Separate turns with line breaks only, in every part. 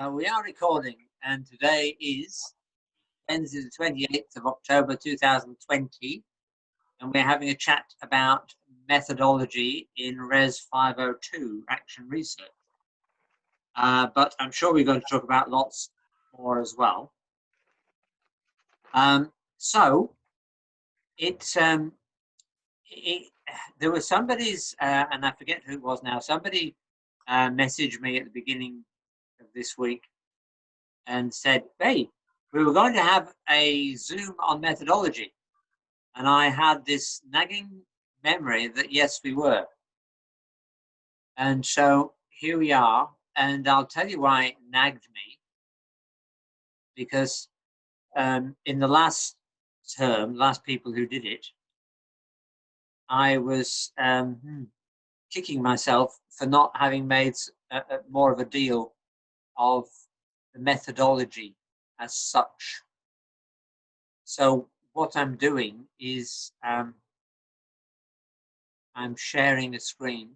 We are recording, and today is Wednesday, the 28th of October 2020, and we're having a chat about methodology in RES502 action research. But I'm sure we're going to talk about lots more as well. There was somebody's, and I forget who it was now, somebody messaged me at the beginning of this week and said, hey, we were going to have a Zoom on methodology. And I had this nagging memory that, yes, we were. And so here we are. And I'll tell you why it nagged me. Because in the last term, last people who did it, I was kicking myself for not having made more of a deal of the methodology as such. So what I'm doing is I'm sharing a screen.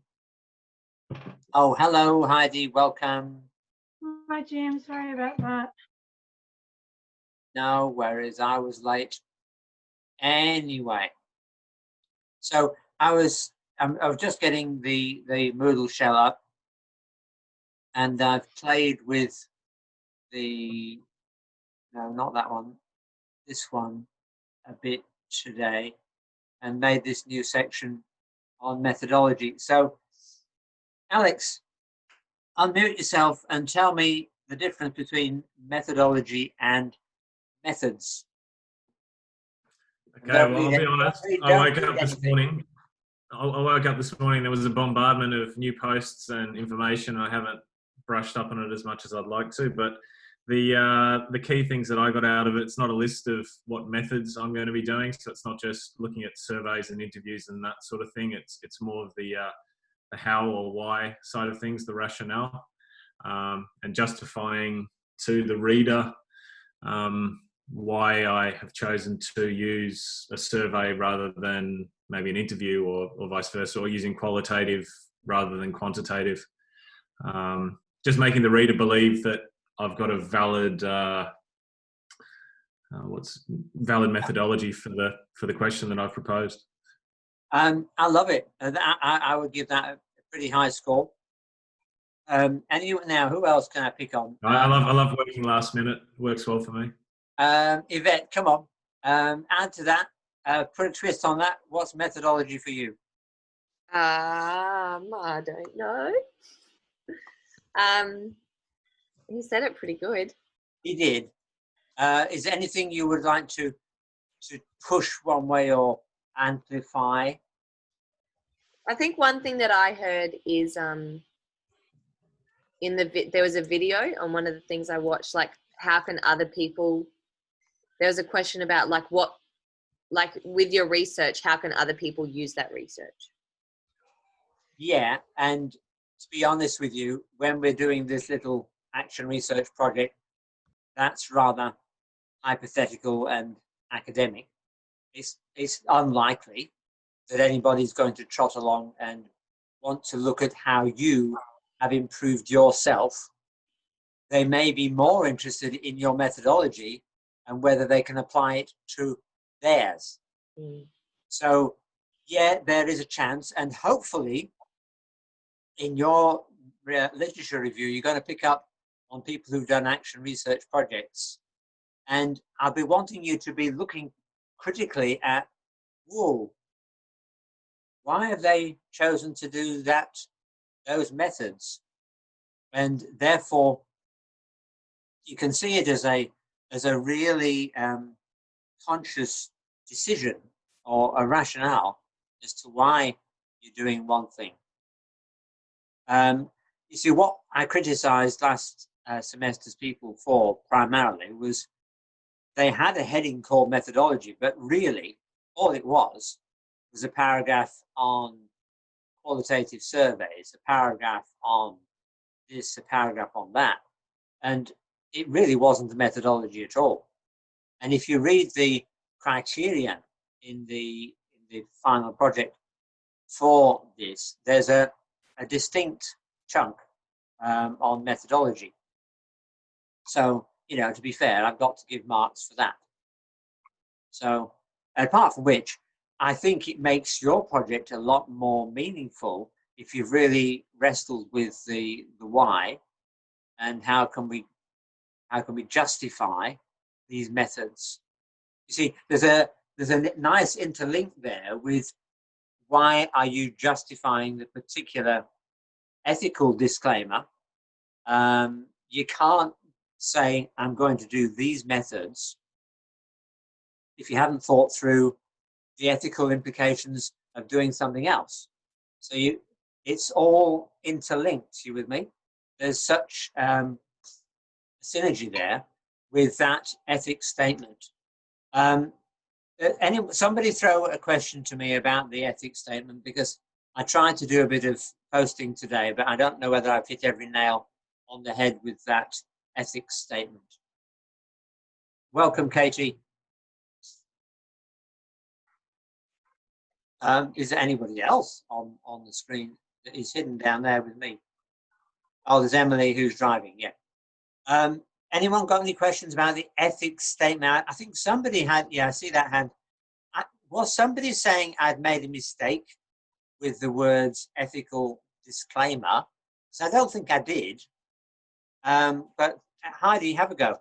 Oh, hello, Heidi, welcome.
Hi, Jim, sorry about that.
No worries, I was late. Anyway, so I was just getting the Moodle shell up, and I've played with the, no, not that one, this one a bit today, and made this new section on methodology. So, Alex, unmute yourself and tell me the difference between methodology and methods.
Okay, well, I'll be honest. I woke up this morning. There was a bombardment of new posts and information. I haven't brushed up on it as much as I'd like to, but the key things that I got out of it's not a list of what methods I'm going to be doing. So it's not just looking at surveys and interviews and that sort of thing. It's more of the how or why side of things, the rationale, and justifying to the reader why I have chosen to use a survey rather than maybe an interview or vice versa, or using qualitative rather than quantitative. Just making the reader believe that I've got a valid valid methodology for the question that I've proposed.
I love it. I would give that a pretty high score. And you now, who else can I pick on?
I love working last minute. Works well for me.
Yvette, come on. Add to that. Put a twist on that. What's methodology for you?
I don't know. He said it pretty good.
He did. Is there anything you would like to push one way or amplify?
I think one thing that I heard is there was a video on one of the things I watched, like how can other people, there was a question about like with your research, how can other people use that research? Yeah,
and to be honest with you, when we're doing this little action research project, that's rather hypothetical and academic. It's unlikely that anybody's going to trot along and want to look at how you have improved yourself. They may be more interested in your methodology and whether they can apply it to theirs. So, yeah, there is a chance, and hopefully in your literature review, you're going to pick up on people who've done action research projects. And I'll be wanting you to be looking critically at, whoa, why have they chosen to do those methods? And therefore, you can see it as a really conscious decision or a rationale as to why you're doing one thing. You see, what I criticized last semester's people for primarily was they had a heading called methodology, but really all it was a paragraph on qualitative surveys, a paragraph on this, a paragraph on that. And it really wasn't a methodology at all. And if you read the criterion in the final project for this, there's a distinct chunk on methodology. So, to be fair, I've got to give marks for that. So, apart from which, I think it makes your project a lot more meaningful if you've really wrestled with the why and how can we justify these methods. You see, there's a nice interlink there with why are you justifying the particular ethical disclaimer. You can't say I'm going to do these methods if you haven't thought through the ethical implications of doing something else. So it's all interlinked. You with me? There's such synergy there with that ethics statement. Somebody throw a question to me about the ethics statement, because I tried to do a bit of posting today, but I don't know whether I've hit every nail on the head with that ethics statement. Welcome, Katie. Is there anybody else on the screen that is hidden down there with me? Oh, there's Emily who's driving, yeah. Anyone got any questions about the ethics statement? I think somebody had, yeah, I see that hand. Was somebody saying I'd made a mistake with the words ethical disclaimer? So I don't think I did. But Heidi, have a go.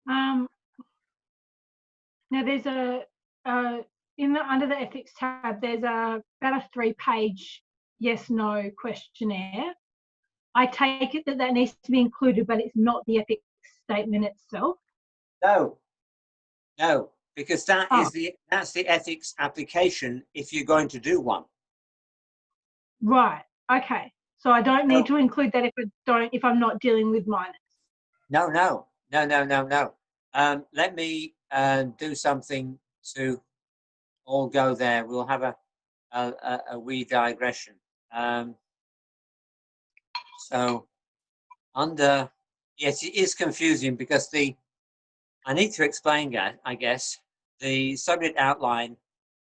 Now there's under the ethics tab, there's about a 3-page yes/no questionnaire. I take it that needs to be included, but it's not the ethics statement itself.
No, because that's the ethics application if you're going to do one.
Right. Okay. So I don't need to include that if I'm not dealing with minors.
No. Let me do something to all go there. We'll have a wee digression. So under, yes, it is confusing because I need to explain, I guess, the subject outline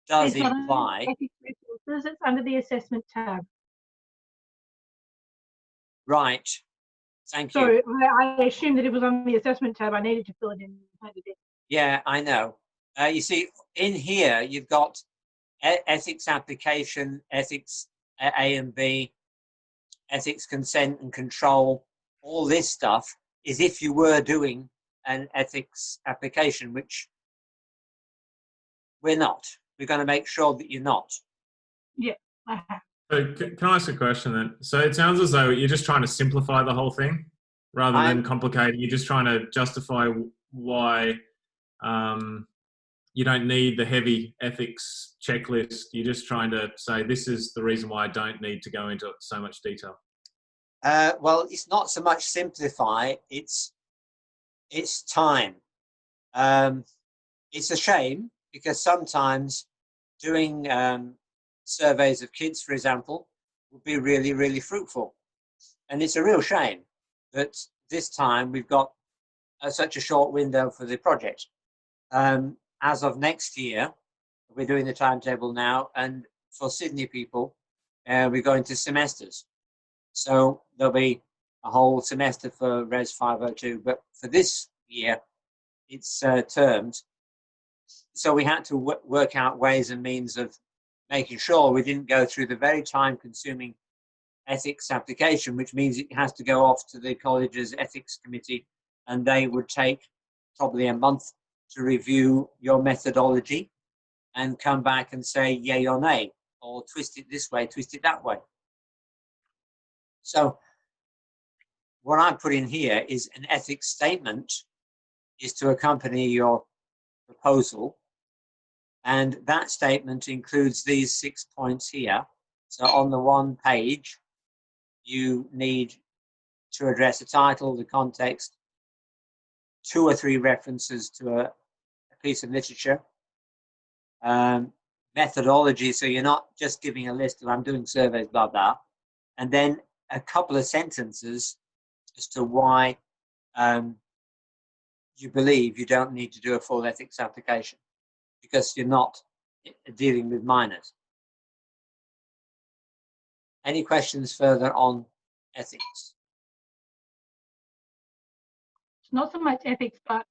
does imply.
Ethics resources, it's under the assessment tab.
Right. Thank you.
So I assumed that it was on the assessment tab. I needed to fill it in.
Yeah, I know. You see, in here, you've got ethics application, ethics A and B, ethics consent and control. All this stuff is if you were doing an ethics application, which we're not. We're going to make sure that you're not.
Yeah.
So can I ask a question then? So it sounds as though you're just trying to simplify the whole thing rather than complicating. You're just trying to justify why you don't need the heavy ethics checklist. You're just trying to say this is the reason why I don't need to go into so much detail.
Well, it's not so much simplify, it's time. It's a shame because sometimes doing surveys of kids, for example, would be really, really fruitful. And it's a real shame that this time we've got such a short window for the project. As of next year, we're doing the timetable now, and for Sydney people, we're going to semesters. So there'll be a whole semester for RES502, but for this year, it's termed. So we had to work out ways and means of making sure we didn't go through the very time-consuming ethics application, which means it has to go off to the college's ethics committee, and they would take probably a month to review your methodology and come back and say yay or nay, or twist it this way, twist it that way. So what I put in here is an ethics statement is to accompany your proposal. And that statement includes these 6 points here. So on the one page, you need to address the title, the context, 2 or 3 references to a piece of literature, methodology, so you're not just giving a list of I'm doing surveys, blah, blah, and then a couple of sentences as to why you believe you don't need to do a full ethics application because you're not dealing with minors. Any questions further on ethics?
not so much ethics, but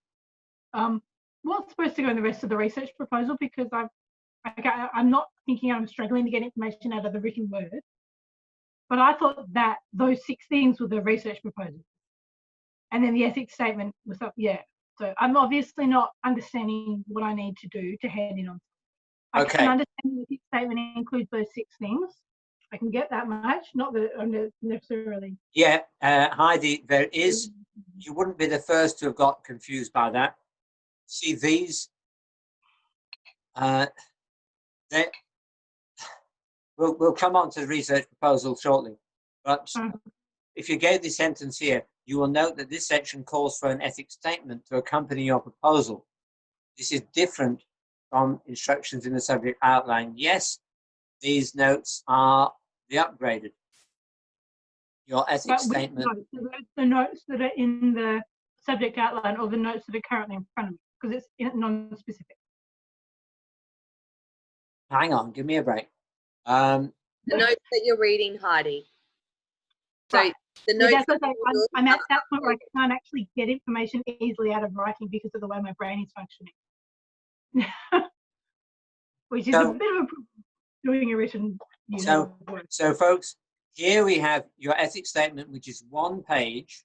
what's supposed to go in the rest of the research proposal, because I'm not thinking I'm struggling to get information out of the written word, but I thought that those 6 things were the research proposal. And then the ethics statement was up, yeah. So I'm obviously not understanding what I need to do to hand in on. I can understand the ethics statement includes those 6 things. I can get that much, not that I'm necessarily.
Yeah, Heidi, there is, you wouldn't be the first to have got confused by that. See, these, we'll come on to the research proposal shortly, but if you gave this sentence here, you will note that this section calls for an ethics statement to accompany your proposal. This is different from instructions in the subject outline. Yes, these notes are the upgraded. Your ethics statement.
The notes that are in the subject outline, or the notes that are currently in front of me, because it's non-specific.
Hang on, give me a break.
The notes that you're reading, Heidi. So
right.
the notes.
I'm at that point where I can't actually get information easily out of writing because of the way my brain is functioning. Which is a bit of a problem doing a written.
So folks, here we have your ethics statement, which is 1 page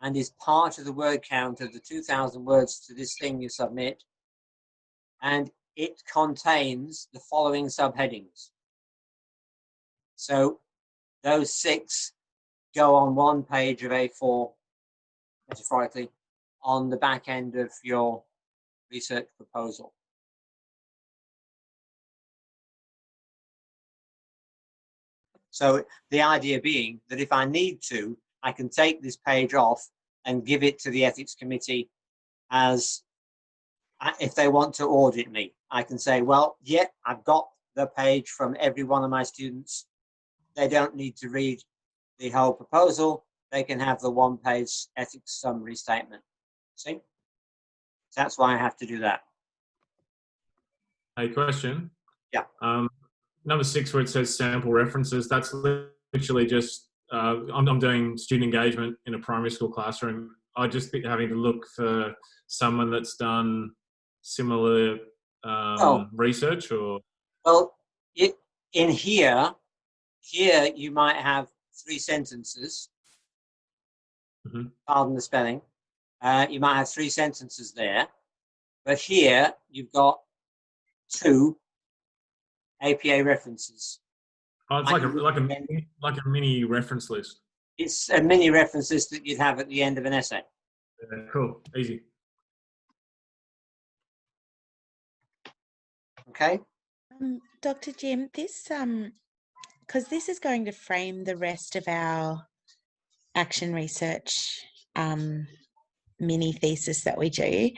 and is part of the word count of the 2,000 words to this thing you submit. And it contains the following subheadings. So those 6 go on 1 page of A4, metaphorically, on the back end of your research proposal. So the idea being that if I need to, I can take this page off and give it to the ethics committee as, if they want to audit me, I can say, well, yeah, I've got the page from every one of my students. They don't need to read the whole proposal. They can have the 1-page ethics summary statement. See? That's why I have to do that.
A question.
Yeah.
Number 6, where it says sample references, that's literally just, I'm doing student engagement in a primary school classroom. I just be having to look for someone that's done similar research, or?
Well, in here you might have 3 sentences. Mm-hmm. Pardon the spelling. You might have 3 sentences there, but here you've got 2 APA references.
Oh, it's like a mini reference list.
It's a mini reference list that you'd have at the end of an essay.
Cool, easy.
Okay.
Dr. Jim, this because this is going to frame the rest of our action research mini thesis that we do.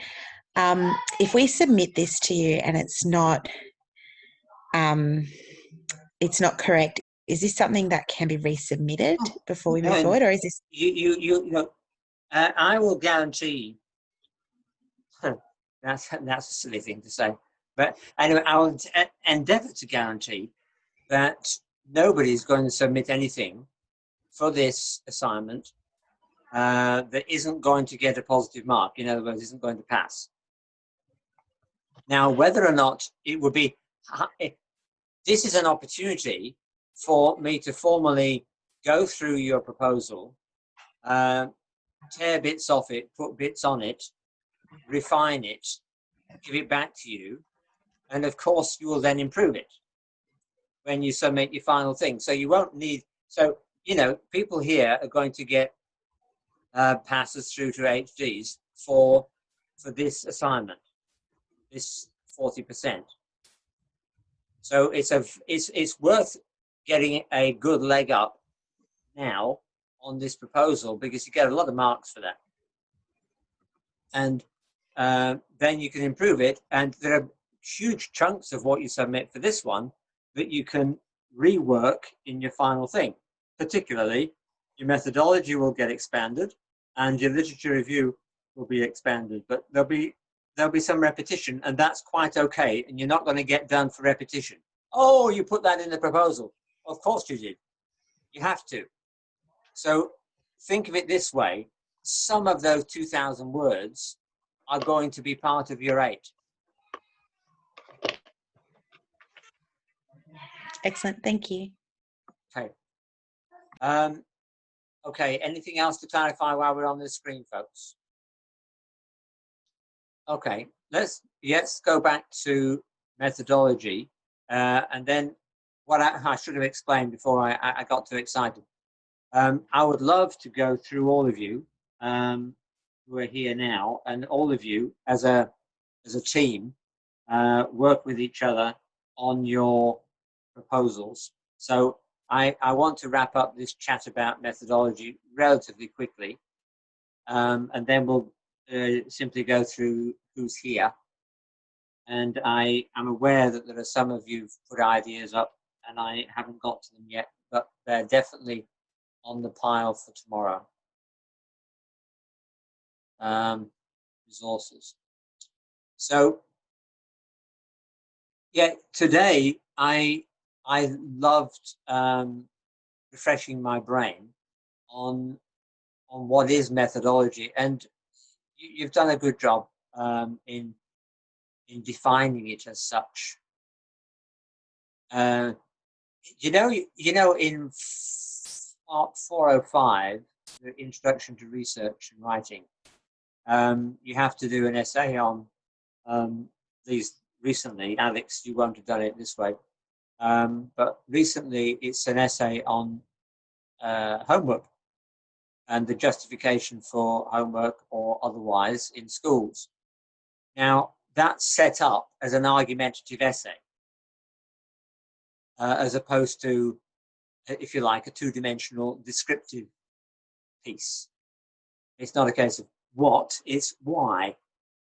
If we submit this to you and it's not correct, is this something that can be resubmitted before we move forward, or is this?
You know, I will guarantee. That's a silly thing to say, but anyway, I will endeavour to guarantee that nobody's going to submit anything for this assignment that isn't going to get a positive mark. In other words, isn't going to pass. Now, whether or not it would be, this is an opportunity for me to formally go through your proposal, tear bits off it, put bits on it, refine it, give it back to you, and of course you will then improve it when you submit your final thing. So you won't need, so, you know, people here are going to get passes through to HDs for this assignment, this 40%. So it's worth getting a good leg up now on this proposal, because you get a lot of marks for that. And then you can improve it. And there are huge chunks of what you submit for this one that you can rework in your final thing. Particularly, your methodology will get expanded and your literature review will be expanded. But there'll be some repetition, and that's quite okay. And you're not going to get done for repetition. Oh, you put that in the proposal. Of course you did. You have to. So think of it this way. some of those 2,000 words are going to be part of your 8.
Excellent. Thank you.
Okay. Okay, anything else to clarify while we're on the screen, folks? Okay, let's go back to methodology, and then what I should have explained before I got too excited. I would love to go through all of you who are here now, and all of you as a team work with each other on your proposals. So I want to wrap up this chat about methodology relatively quickly, and then we'll simply go through who's here. And I am aware that there are some of you who've put ideas up and I haven't got to them yet, but they're definitely on the pile for tomorrow. Resources. So yeah, today I loved refreshing my brain on what is methodology, and you've done a good job in defining it as such. You know, in part 405, the Introduction to Research and Writing, you have to do an essay on these. Recently, Alex, you won't have done it this way, but recently it's an essay on homework and the justification for homework or otherwise in schools. Now, that's set up as an argumentative essay, as opposed to, if you like, a two-dimensional descriptive piece. It's not a case of what, it's why,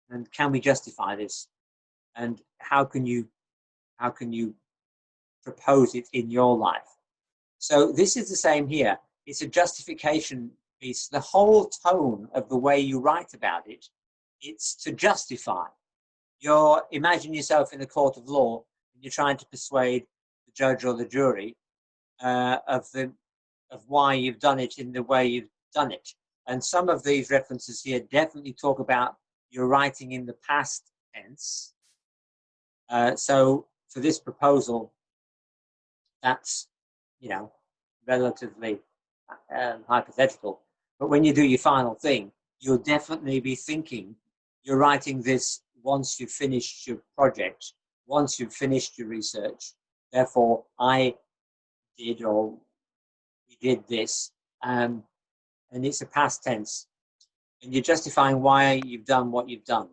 and can we justify this, and how can you propose it in your life. So this is the same here. It's a justification piece. The whole tone of the way you write about it, it's to justify. Imagine yourself in a court of law and you're trying to persuade the judge or the jury of why you've done it in the way you've done it. And some of these references here definitely talk about your writing in the past tense. So for this proposal, that's, relatively hypothetical. But when you do your final thing, you'll definitely be thinking you're writing this once you've finished your project, once you've finished your research. Therefore, I did, or we did this, and it's a past tense. And you're justifying why you've done what you've done.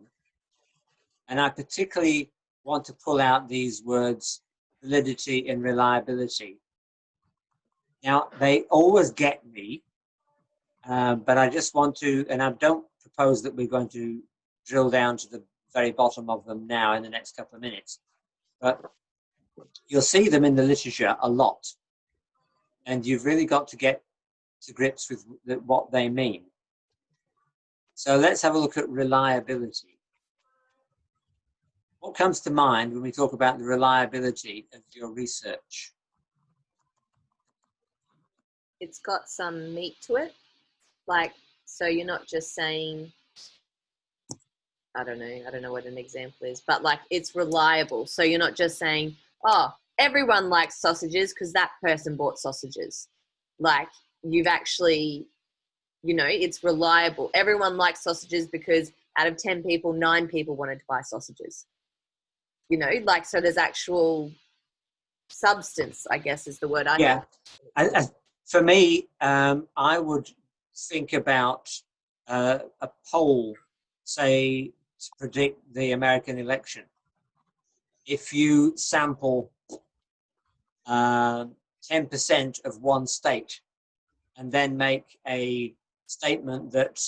And I particularly want to pull out these words, validity and reliability. Now, they always get me, but I just want to, and I don't propose that we're going to drill down to the very bottom of them now in the next couple of minutes, but you'll see them in the literature a lot, and you've really got to get to grips with what they mean. So let's have a look at reliability. What comes to mind when we talk about the reliability of your research?
It's got some meat to it. Like, so you're not just saying, I don't know what an example is, but like it's reliable. So you're not just saying, oh, everyone likes sausages because that person bought sausages. Like you've actually, it's reliable. Everyone likes sausages because out of 10 people, 9 people wanted to buy sausages. So there's actual substance, I guess is the word I know.
Yeah. For me, I would think about a poll, say, to predict the American election. If you sample 10% of one state and then make a statement that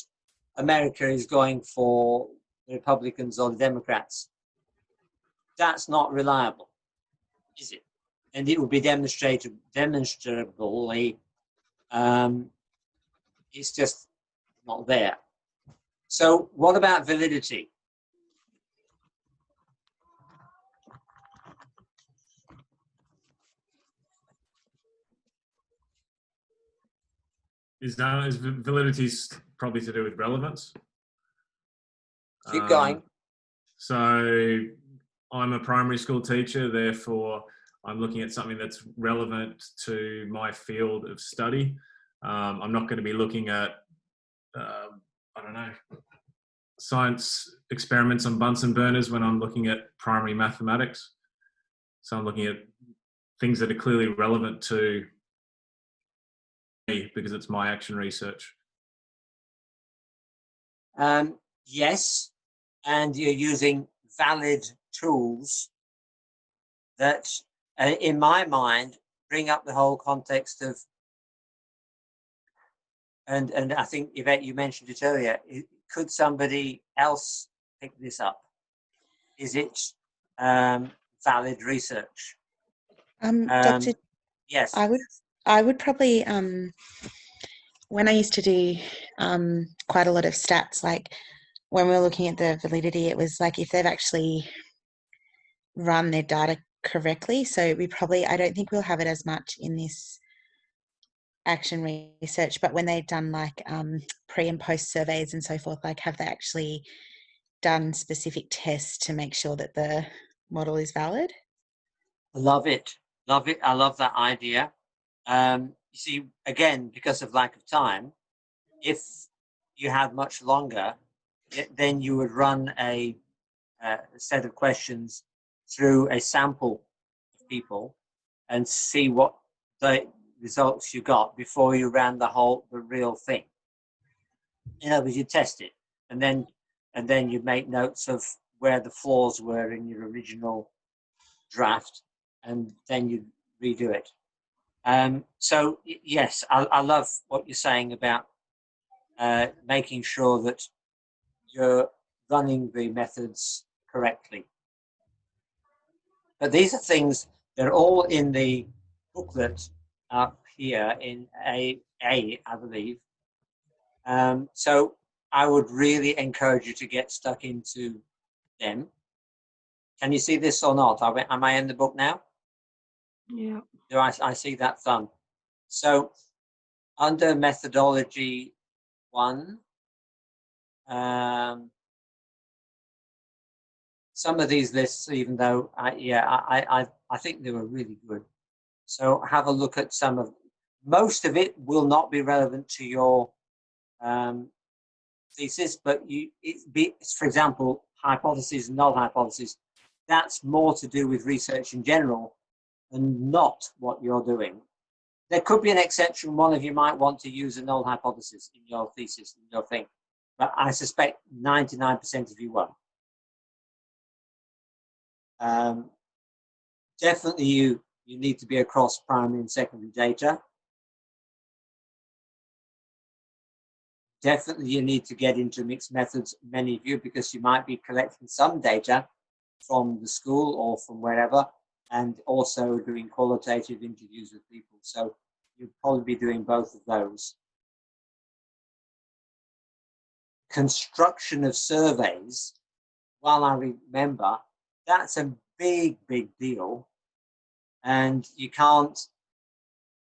America is going for the Republicans or the Democrats, that's not reliable, is it? And it will be demonstrably, it's just not there. So what about validity?
is validity probably to do with relevance.
Keep going.
So I'm a primary school teacher, therefore I'm looking at something that's relevant to my field of study. I'm not going to be looking at, I don't know, science experiments on Bunsen burners when I'm looking at primary mathematics. So I'm looking at things that are clearly relevant to me because it's my action research.
Yes, and you're using valid tools that, in my mind, bring up the whole context of, and I think, Yvette, you mentioned it earlier, could somebody else pick this up? Is it valid research?
Dr.
Yes.
I would probably, when I used to do quite a lot of stats, like when we were looking at the validity, it was like if they've actually run their data correctly. So I don't think we'll have it as much in this action research, but when they've done like pre and post surveys and so forth, like have they actually done specific tests to make sure that the model is valid?
Love it. Love it. I love that idea. You see, again, because of lack of time, if you had much longer, then you would run a set of questions through a sample of people and see what the results you got before you ran the real thing. In other words, you test it, and then you make notes of where the flaws were in your original draft, and then you redo it. So yes, I love what you're saying about making sure that you're running the methods correctly. But these are things that are all in the booklet up here in A, I believe. So I would really encourage you to get stuck into them. Can you see this or not? Am I in the book now?
Yeah.
Do I see that thumb? So under methodology 1, some of these lists, even though I think they were really good. So have a look at some of. Most of it will not be relevant to your thesis, but for example, hypotheses, null hypotheses. That's more to do with research in general, and not what you're doing. There could be an exception. One of you might want to use a null hypothesis in your thesis, in your thing, but I suspect 99% of you won't. Definitely you need to be across primary and secondary data. Definitely you need to get into mixed methods, many of you, because you might be collecting some data from the school or from wherever, and also doing qualitative interviews with people. So you'll probably be doing both of those. Construction of surveys, while I remember, that's a big, big deal. And you can't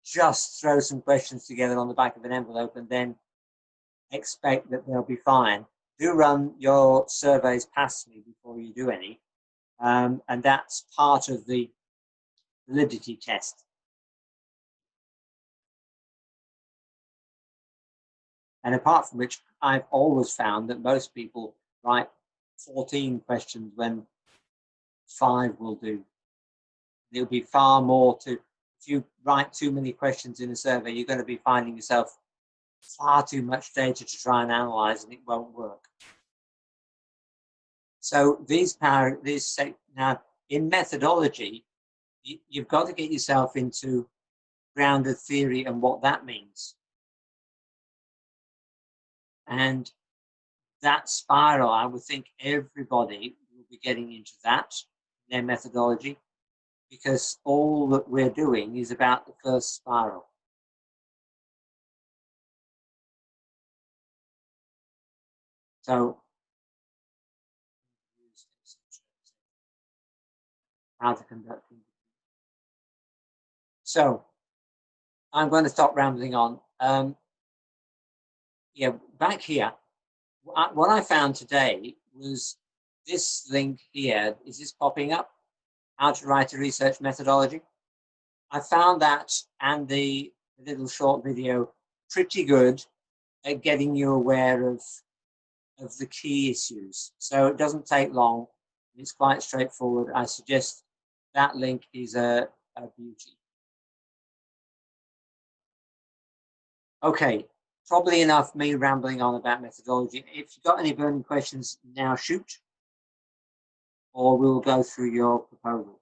just throw some questions together on the back of an envelope and then expect that they'll be fine. Do run your surveys past me before you do any. And that's part of the validity test. And apart from which, I've always found that most people write 14 questions when 5 will do. There'll be far more to, if you write too many questions in a survey, you're going to be finding yourself far too much data to try and analyze, and it won't work. So now in methodology, you've got to get yourself into grounded theory and what that means. And that spiral, I would think everybody will be getting into that, their methodology, because all that we're doing is about the first spiral. So, how to conduct interviews. So, I'm going to stop rambling on. yeah, back here, what I found today was this link here. Is this popping up? How to write a research methodology. I found that and the little short video pretty good at getting you aware of the key issues. So it doesn't take long. It's quite straightforward. I suggest that link is a beauty. Okay, probably enough me rambling on about methodology. If you've got any burning questions, now shoot, or we'll go through your proposal.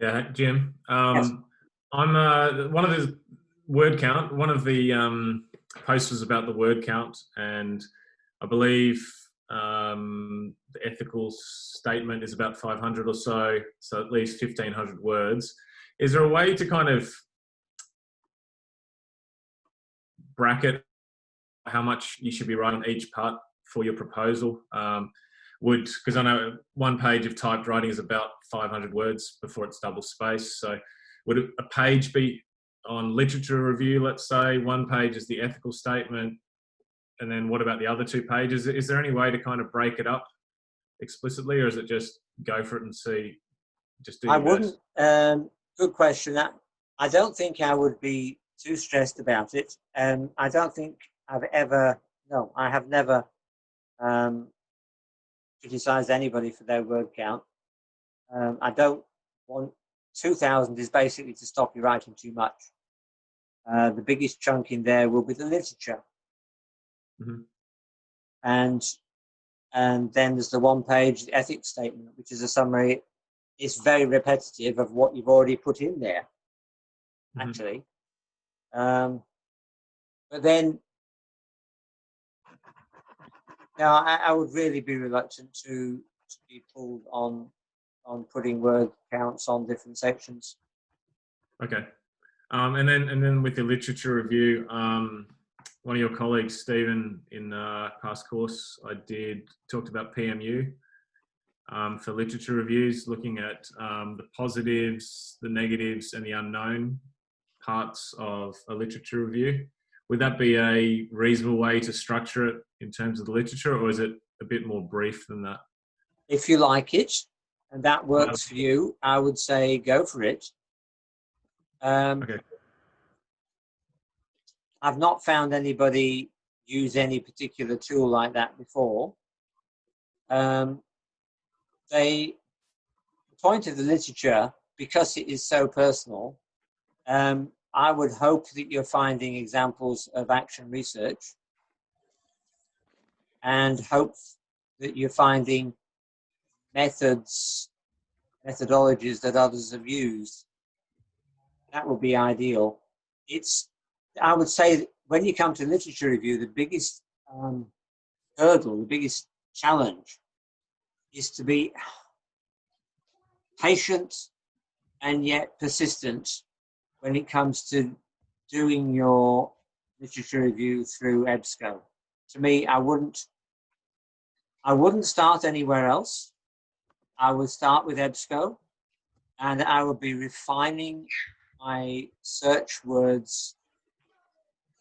Yeah, Jim.
Yes.
I'm one of the word count. One of the posts was about the word count, and I believe the ethical statement is about 500 or so, so at least 1,500 words. Is there a way to kind of bracket how much you should be writing each part for your proposal? Because I know one page of typed writing is about 500 words before it's double spaced. So would a page be on literature review, let's say, one page is the ethical statement, and then what about the other 2 pages? Is there any way to kind of break it up explicitly, or is it just go for it and see, just do your best?
Good question. I don't think I would be too stressed about it. I don't think I have never criticized anybody for their word count. I don't want 2,000 is basically to stop you writing too much. The biggest chunk in there will be the literature.
Mm-hmm.
And then there's the 1 page ethics statement, which is a summary. It's very repetitive of what you've already put in there, actually. But then, I would really be reluctant to be pulled on putting word counts on different sections.
Okay. And then with the literature review, one of your colleagues, Stephen, in past course I talked about PMU for literature reviews, looking at the positives, the negatives, and the unknown parts of a literature review. Would that be a reasonable way to structure it in terms of the literature, or is it a bit more brief than that?
If you like it and that works for you, I would say go for it.
Okay.
I've not found anybody use any particular tool like that before. The point of the literature, because it is so personal, I would hope that you're finding examples of action research and hope that you're finding methodologies that others have used. That would be ideal. I would say that when you come to literature review, the biggest hurdle, the biggest challenge is to be patient and yet persistent when it comes to doing your literature review through EBSCO. To me, I wouldn't start anywhere else. I would start with EBSCO, and I would be refining my search words,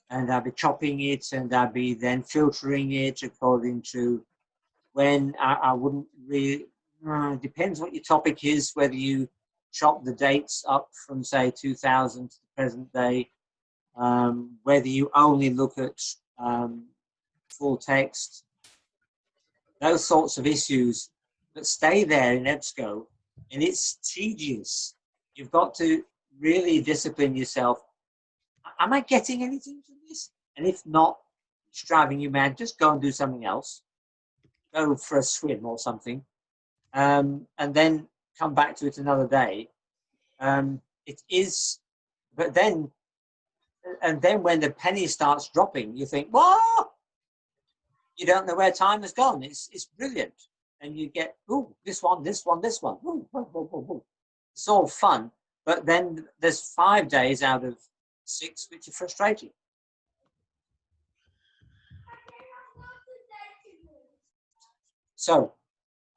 and I'd be chopping it, and I'd be then filtering it according to when I wouldn't really, depends what your topic is, whether you chop the dates up from, say, 2000 to the present day, whether you only look at full text, those sorts of issues that stay there in EBSCO, and it's tedious. You've got to really discipline yourself. Am I getting anything from this? And if not, it's driving you mad, just go and do something else. Go for a swim or something, and then come back to it another day. It is, but then when the penny starts dropping, you think, whoa! You don't know where time has gone. It's brilliant, and you get, ooh, this one. Ooh, whoa, whoa, whoa, whoa. It's all fun, but then there's 5 days out of 6 which are frustrating. So,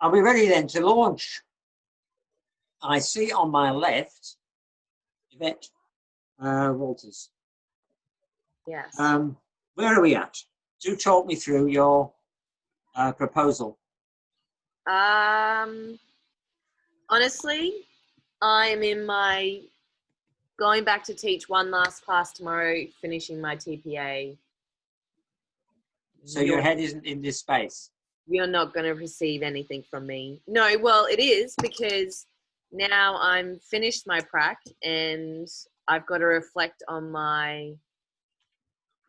are we ready then to launch? I see on my left, Yvette Walters.
Yes.
Where are we at? Do talk me through your proposal.
Honestly, I'm in my going back to teach one last class tomorrow, finishing my TPA.
So your head isn't in this space.
You're not going to receive anything from me. No, well, it is, because now I'm finished my prac and I've got to reflect on my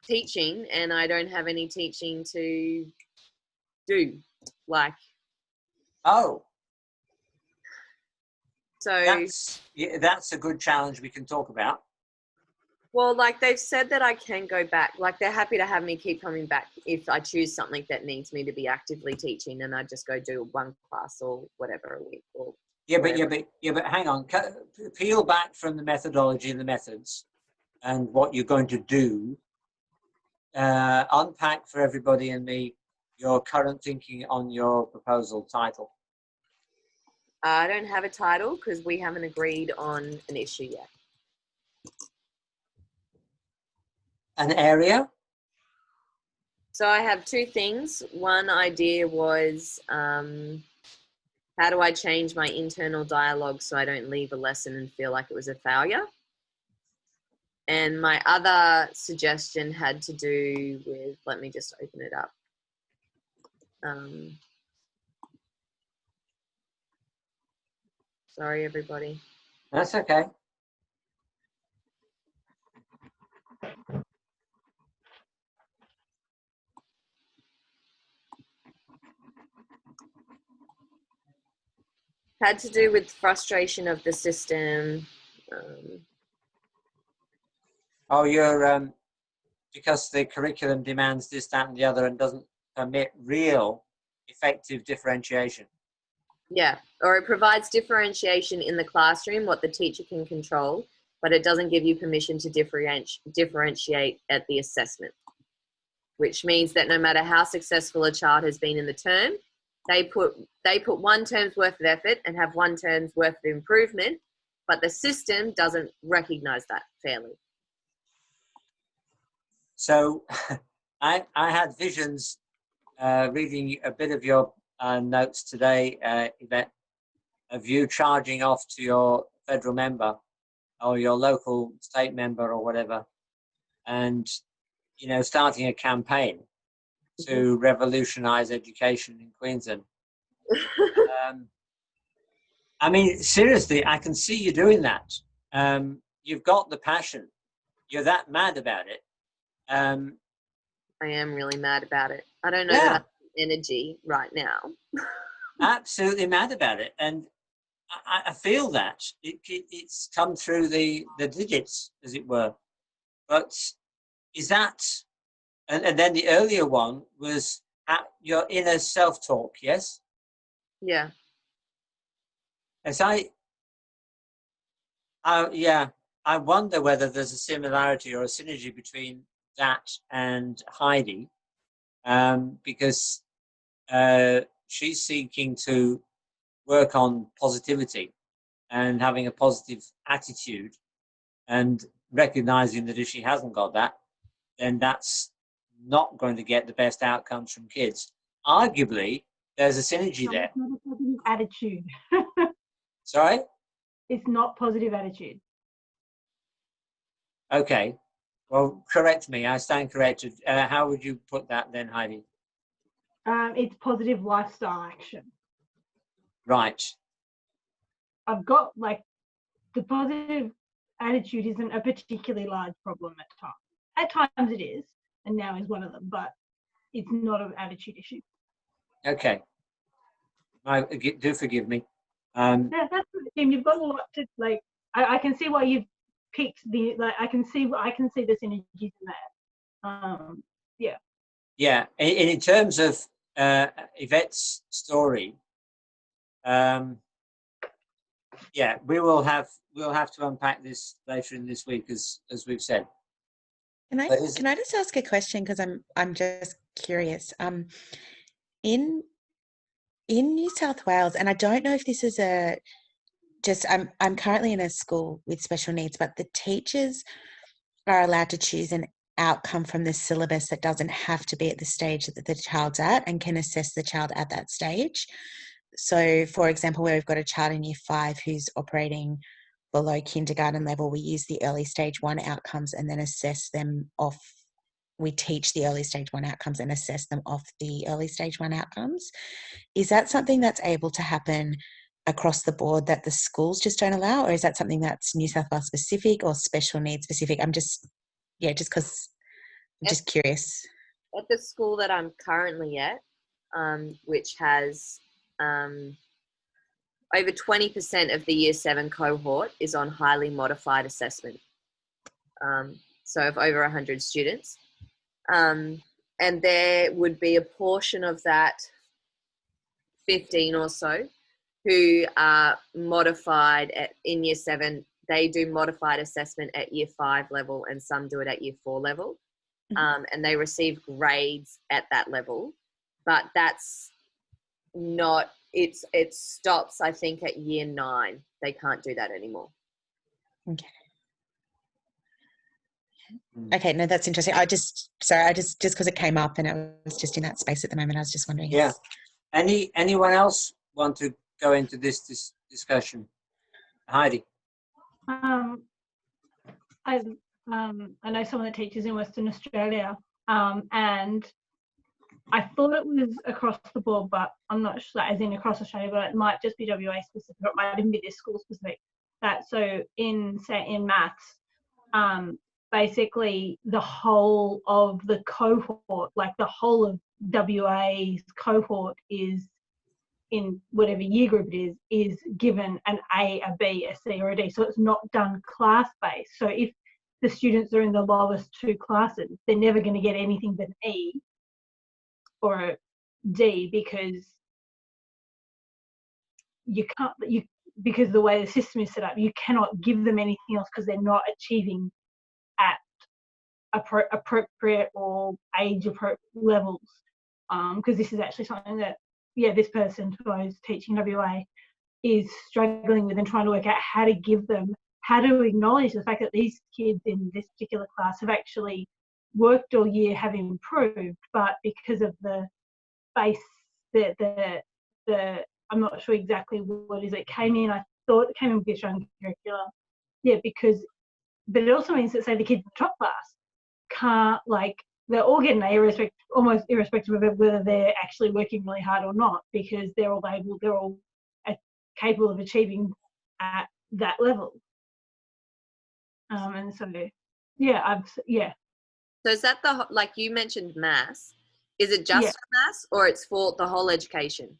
teaching, and I don't have any teaching to do. Like,
oh,
so
that's a good challenge we can talk about.
Well, like they've said that I can go back. Like they're happy to have me keep coming back if I choose something that needs me to be actively teaching, and I just go do one class or whatever a week. Or
but hang on. Peel back from the methodology and the methods and what you're going to do. Unpack for everybody and me your current thinking on your proposal title.
I don't have a title because we haven't agreed on an issue yet.
An area?
So I have two things. One idea was how do I change my internal dialogue so I don't leave a lesson and feel like it was a failure? And my other suggestion had to do with, let me just open it up. Sorry, everybody.
That's okay.
Had to do with frustration of the system.
Oh, you're because the curriculum demands this, that, and the other, and doesn't permit real effective differentiation.
Yeah, or it provides differentiation in the classroom, what the teacher can control, but it doesn't give you permission to differentiate at the assessment, which means that no matter how successful a child has been in the term, they put one term's worth of effort and have one term's worth of improvement, but the system doesn't recognize that fairly.
So I had visions reading a bit of your notes today, Yvette, of you charging off to your federal member or your local state member or whatever, and starting a campaign to revolutionize education in Queensland. I mean, seriously, I can see you doing that. You've got the passion. You're that mad about it.
I am really mad about it. I don't know that I have energy right now.
Absolutely mad about it. And I feel that. It's come through the digits, as it were. But is that... And then the earlier one was your inner self-talk, yes?
Yeah.
As I wonder whether there's a similarity or a synergy between that and Heidi, because she's seeking to work on positivity and having a positive attitude, and recognizing that if she hasn't got that, then that's not going to get the best outcomes from kids. Arguably, there's a synergy there.
It's not a positive attitude.
Sorry?
It's not positive attitude.
Okay. Well, correct me. I stand corrected. How would you put that then, Heidi?
It's positive lifestyle action.
Right.
I've got the positive attitude isn't a particularly large problem at times. At times it is, and now is one of them, but it's not an attitude issue.
Okay. Do forgive me.
Yeah, that's good, Tim. You've got a lot to I can see why you've picked the I can see the synergies in that. Yeah.
Yeah. In terms of Yvette's story, we'll have to unpack this later in this week, as we've said.
Can I just ask a question, because I'm just curious. In New South Wales, and I don't know if this is I'm currently in a school with special needs, but the teachers are allowed to choose an outcome from the syllabus that doesn't have to be at the stage that the child's at and can assess the child at that stage. So, for example, where we've got a child in year 5 who's operating below kindergarten level, we use the early stage 1 outcomes and then assess them off. We teach the early stage 1 outcomes and assess them off the early stage 1 outcomes. Is that something that's able to happen across the board that the schools just don't allow, or is that something that's New South Wales specific or special needs specific? I'm just because I'm just curious.
At the school that I'm currently at, which has over 20% of the year 7 cohort is on highly modified assessment. So of over 100 students. And there would be a portion of that, 15 or so, who are modified in year 7. They do modified assessment at year 5 level and some do it at year 4 level. And they receive grades at that level. But that's not, it stops, I think, at year 9. They can't do that anymore.
Okay, no, that's interesting. Just because it came up and it was just in that space at the moment, I was just wondering.
Yeah. Anyone else want to go into this discussion? Heidi.
I know someone that teaches in Western Australia, and I thought it was across the board, but I'm not sure, as in across Australia, but it might just be WA specific, or it might even be this school specific. So in maths, basically the whole of the cohort, like the whole of WA's cohort is, in whatever year group it is given an A, a B, a C, or a D. So it's not done class-based. So if the students are in the lowest 2 classes, they're never going to get anything but an E or a D, because because the way the system is set up, you cannot give them anything else because they're not achieving at appropriate or age appropriate levels. Because this is actually something that, this person who I was teaching WA is struggling with and trying to work out how to acknowledge the fact that these kids in this particular class have actually worked all year, have improved, but because of the base, I'm not sure exactly what it is. It came in, I thought it came in with the Australian curriculum. But it also means that, say, the kids in the top class can't, they're all getting A almost irrespective of whether they're actually working really hard or not, because they're all capable of achieving at that level. And so,
So is that like you mentioned maths? Is it just for maths, or it's for the whole education?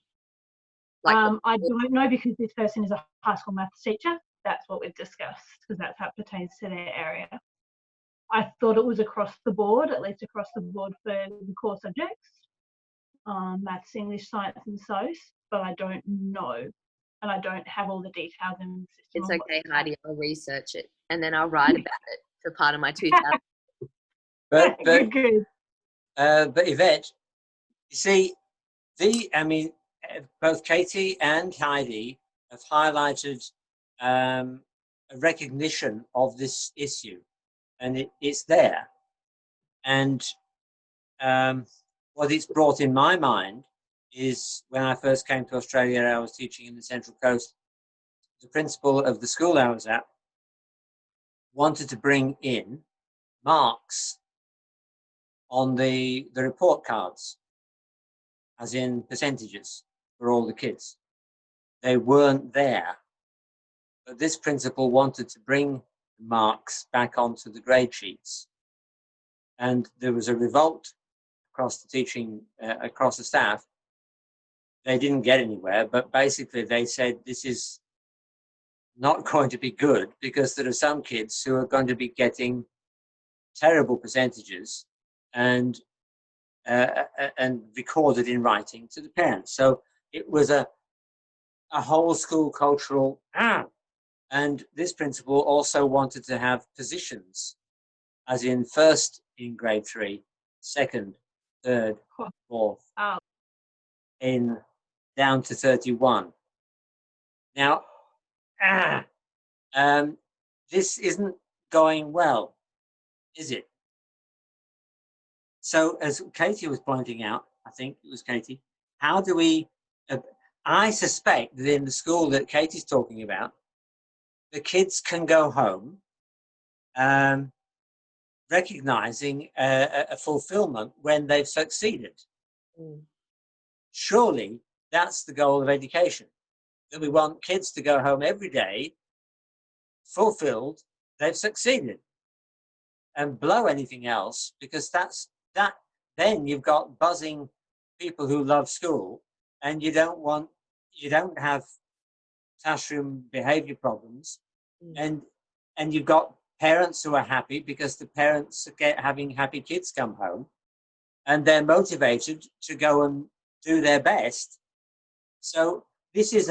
I don't know, because this person is a high school maths teacher. That's what we've discussed, because that's how it pertains to their area. I thought it was across the board, at least across the board for the core subjects, maths, English, science and SOS, but I don't know. And I don't have all the details in the system.
It's okay, Heidi, I'll research it and then I'll write about it for part of my 2000.
But
good.
But Yvette, you see, both Katie and Heidi have highlighted a recognition of this issue, and it's there. And what it's brought in my mind is, when I first came to Australia, I was teaching in the Central Coast. The principal of the school I was at wanted to bring in marks on the report cards, as in percentages for all the kids. They weren't there. But this principal wanted to bring marks back onto the grade sheets. And there was a revolt across the teaching, across the staff. They didn't get anywhere, but basically they said this is not going to be good, because there are some kids who are going to be getting terrible percentages and recorded in writing to the parents. So it was a whole school cultural and this principal also wanted to have positions, as in first in grade 3, second, third, fourth, in down to 31. Now, this isn't going well, is it? So as Katie was pointing out, I think it was Katie, how do we, I suspect that in the school that Katie's talking about, the kids can go home recognizing a fulfillment when they've succeeded. Surely that's the goal of education, that we want kids to go home every day fulfilled, they've succeeded, and blow anything else, because then you've got buzzing people who love school, and you don't have classroom behavior problems, and you've got parents who are happy because the parents get having happy kids come home, and they're motivated to go and do their best. So this is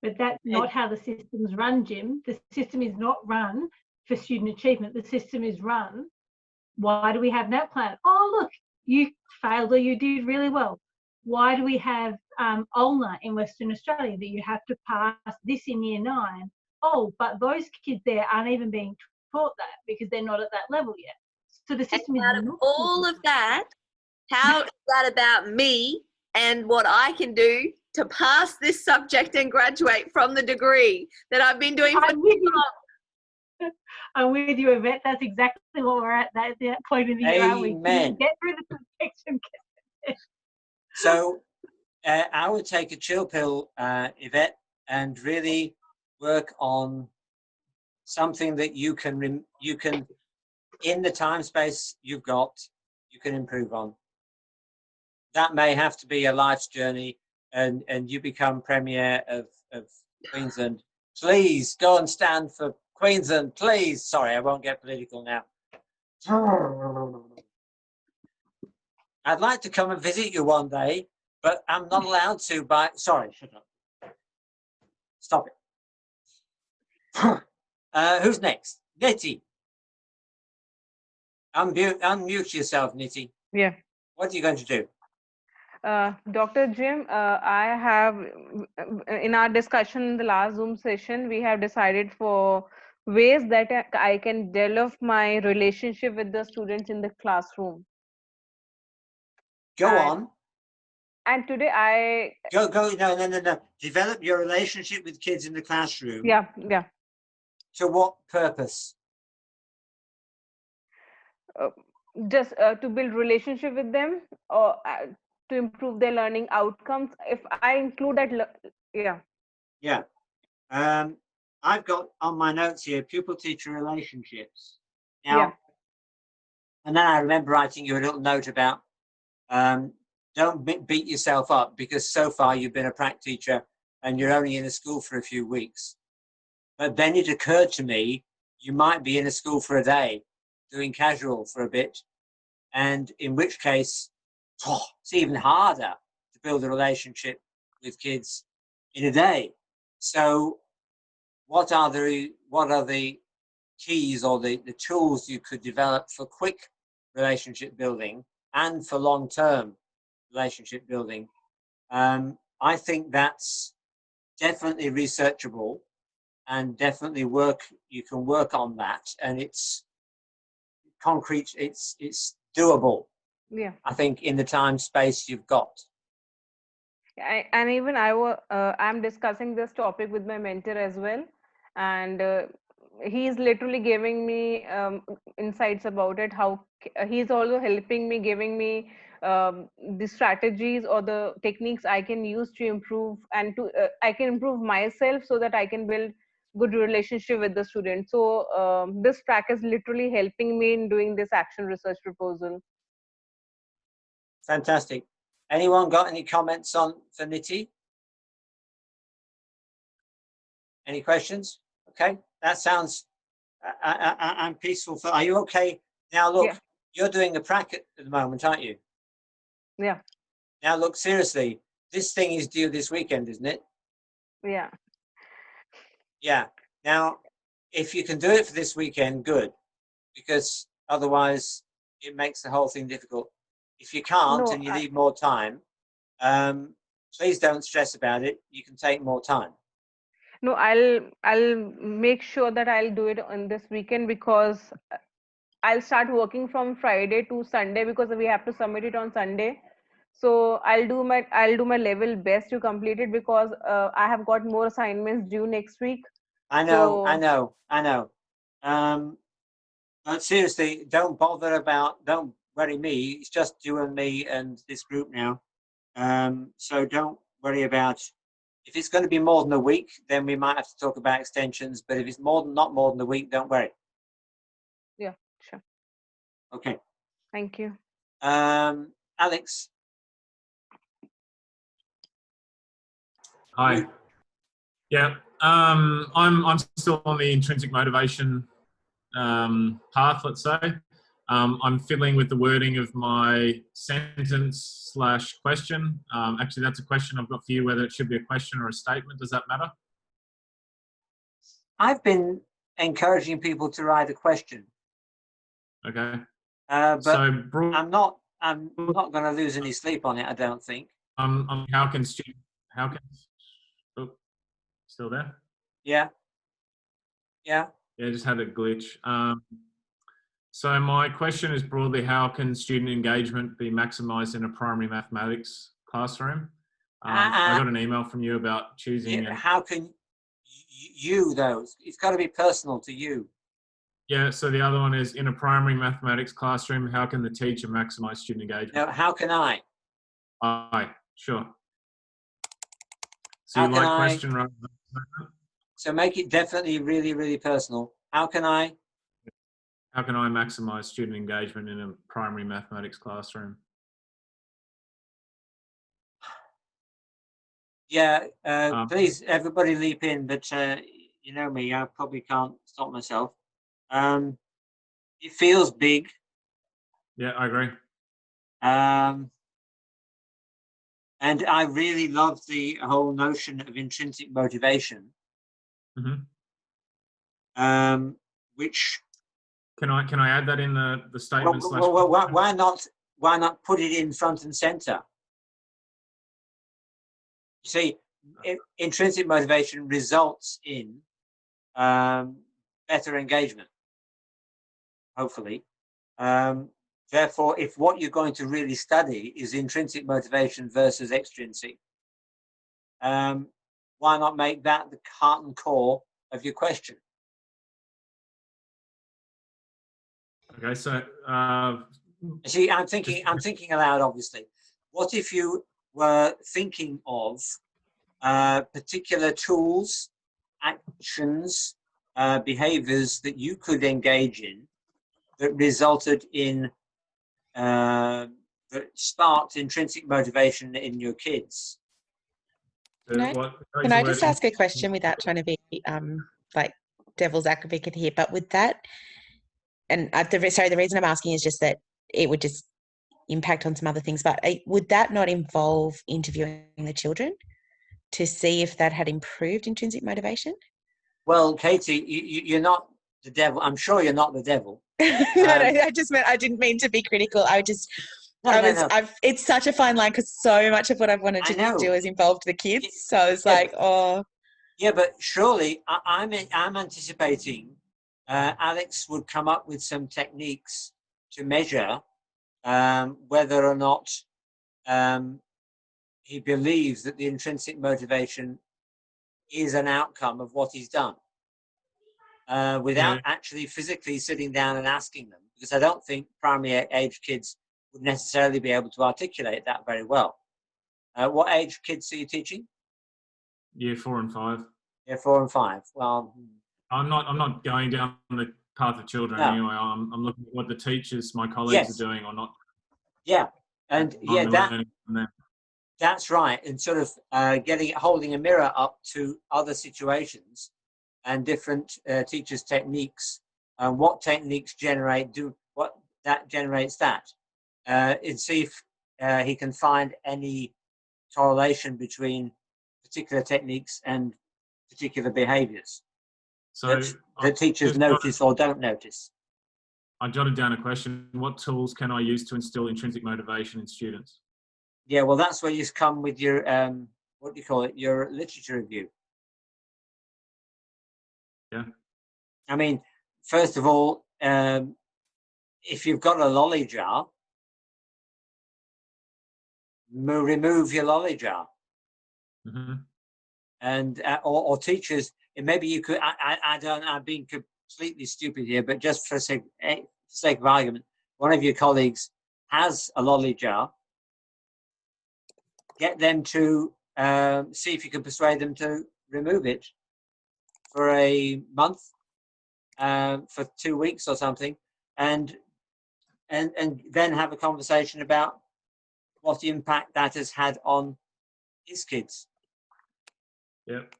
But that's not how the system's run, Jim. The system is not run for student achievement. The system is run, why do we have that plan? Oh, look, you failed or you did really well. Why do we have ULNA in Western Australia, that you have to pass this in year 9? Oh, but those kids there aren't even being taught that because they're not at that level yet. So the system is
out of all of that, how is that about me and what I can do to pass this subject and graduate from the degree that I've been doing for so long?
I'm with you, Yvette. That's exactly what we're at that point in the year, aren't we?
Amen.
Get through the section.
So I would take a chill pill, Yvette, and really work on something that you can in the time space you've got, you can improve on. That may have to be a life's journey, and you become Premier of Queensland. Please go and stand for Queensland, please. Sorry, I won't get political now. I'd like to come and visit you one day, but I'm not allowed to sorry, shut up. Stop it. Who's next? Nitty. Unmute yourself, Nitty.
Yeah.
What are you going to do?
Dr. Jim, I have, in our discussion in the last Zoom session, we have decided for ways that I can develop my relationship with the students in the classroom.
Go on.
And today I...
No. Develop your relationship with kids in the classroom.
Yeah.
To what purpose?
Just to build relationship with them, or to improve their learning outcomes. If I include that, yeah.
Yeah. I've got on my notes here pupil-teacher relationships. Now,
yeah.
And then I remember writing you a little note about don't beat yourself up, because so far you've been a prac teacher and you're only in a school for a few weeks. But then it occurred to me, you might be in a school for a day, doing casual for a bit, and in which case, it's even harder to build a relationship with kids in a day. So what are the keys or the tools you could develop for quick relationship building and for long-term relationship building? I think that's definitely researchable, and definitely you can work on that, and it's concrete, it's doable.
Yeah.
I think in the time space you've got.
And even I'm discussing this topic with my mentor as well, and he's literally giving me insights about it, how he's also helping me, giving me the strategies or the techniques I can use to improve, and to I can improve myself so that I can build good relationship with the student. So this track is literally helping me in doing this action research proposal.
Fantastic. Anyone got any comments for Nitty? Any questions? Okay, that sounds, I'm peaceful. Are you okay? Now look, yeah. You're doing a prac at the moment, aren't you?
Yeah.
Now look, seriously, this thing is due this weekend, isn't it?
Yeah.
Yeah. Now, if you can do it for this weekend, good, because otherwise it makes the whole thing difficult. If you can't and you need more time, please don't stress about it. You can take more time.
No, I'll make sure that I'll do it on this weekend, because I'll start working from Friday to Sunday because we have to submit it on Sunday. So I'll do my level best to complete it because I have got more assignments due next week.
I know. But seriously, don't worry me. It's just you and me and this group now. So don't worry about, if it's going to be more than a week, then we might have to talk about extensions. But if it's not more than a week, don't worry.
Yeah, sure.
Okay.
Thank you.
Alex.
Hi. Yeah. I'm still on the intrinsic motivation path, let's say. I'm fiddling with the wording of my sentence/question. Actually, that's a question I've got for you, whether it should be a question or a statement. Does that matter?
I've been encouraging people to write a question.
Okay.
But
so
I'm not going to lose any sleep on it, I don't think.
How can oh, still there?
Yeah.
Yeah, just had a glitch. So my question is broadly, how can student engagement be maximised in a primary mathematics classroom? I got an email from you about choosing.
How can you, though? It's got to be personal to you.
Yeah, so the other one is, in a primary mathematics classroom, how can the teacher maximise student engagement?
No, how can I?
Sure. So you like question rather than statement?
So make it definitely really, really personal. How can I
maximise student engagement in a primary mathematics classroom?
Yeah, please, everybody leap in, but you know me, I probably can't stop myself. It feels big.
Yeah, I agree.
And I really love the whole notion of intrinsic motivation.
Mm-hmm.
Which
can I add that in the statement?
Well, why not put it in front and center? You see, intrinsic motivation results in better engagement, hopefully. Therefore, if what you're going to really study is intrinsic motivation versus extrinsic, why not make that the heart and core of your question?
Okay, so
see, I'm thinking aloud. Obviously, what if you were thinking of particular tools, actions, behaviors that you could engage in that resulted in that sparked intrinsic motivation in your kids?
Can I just ask a question without trying to be like devil's advocate here? But with that, and the reason I'm asking is just that it would just impact on some other things. But would that not involve interviewing the children to see if that had improved intrinsic motivation?
Well, Katie, you're not the devil. I'm sure you're not the devil.
No, I just meant, I didn't mean to be critical. It's such a fine line because so much of what I've wanted to do has involved the kids. So I was
yeah, but surely I'm anticipating Alex would come up with some techniques to measure whether or not he believes that the intrinsic motivation is an outcome of what he's done, without actually physically sitting down and asking them, because I don't think primary age kids would necessarily be able to articulate that very well. What age kids are you teaching?
Year 4 and 5.
Year 4 and 5. Well,
I'm not going down the path of children anyway. I'm looking at what the teachers, my colleagues, are doing or not.
Yeah, and that's right. And sort of holding a mirror up to other situations and different teachers' techniques, and what techniques what that generates that, and see if he can find any correlation between particular techniques and particular behaviors that teachers notice or don't notice.
I jotted down a question. What tools can I use to instill intrinsic motivation in students?
Yeah, well, that's where you come with your, what do you call it, your literature review.
Yeah.
I mean, first of all, if you've got a lolly jar, remove your lolly jar.
Mm-hmm.
And or teachers, and maybe you could. I don't. I'm being completely stupid here, but just for sake of argument, one of your colleagues has a lolly jar. Get them to see if you can persuade them to remove it for a month, for 2 weeks or something, and then have a conversation about what impact that has had on his kids.
Yep,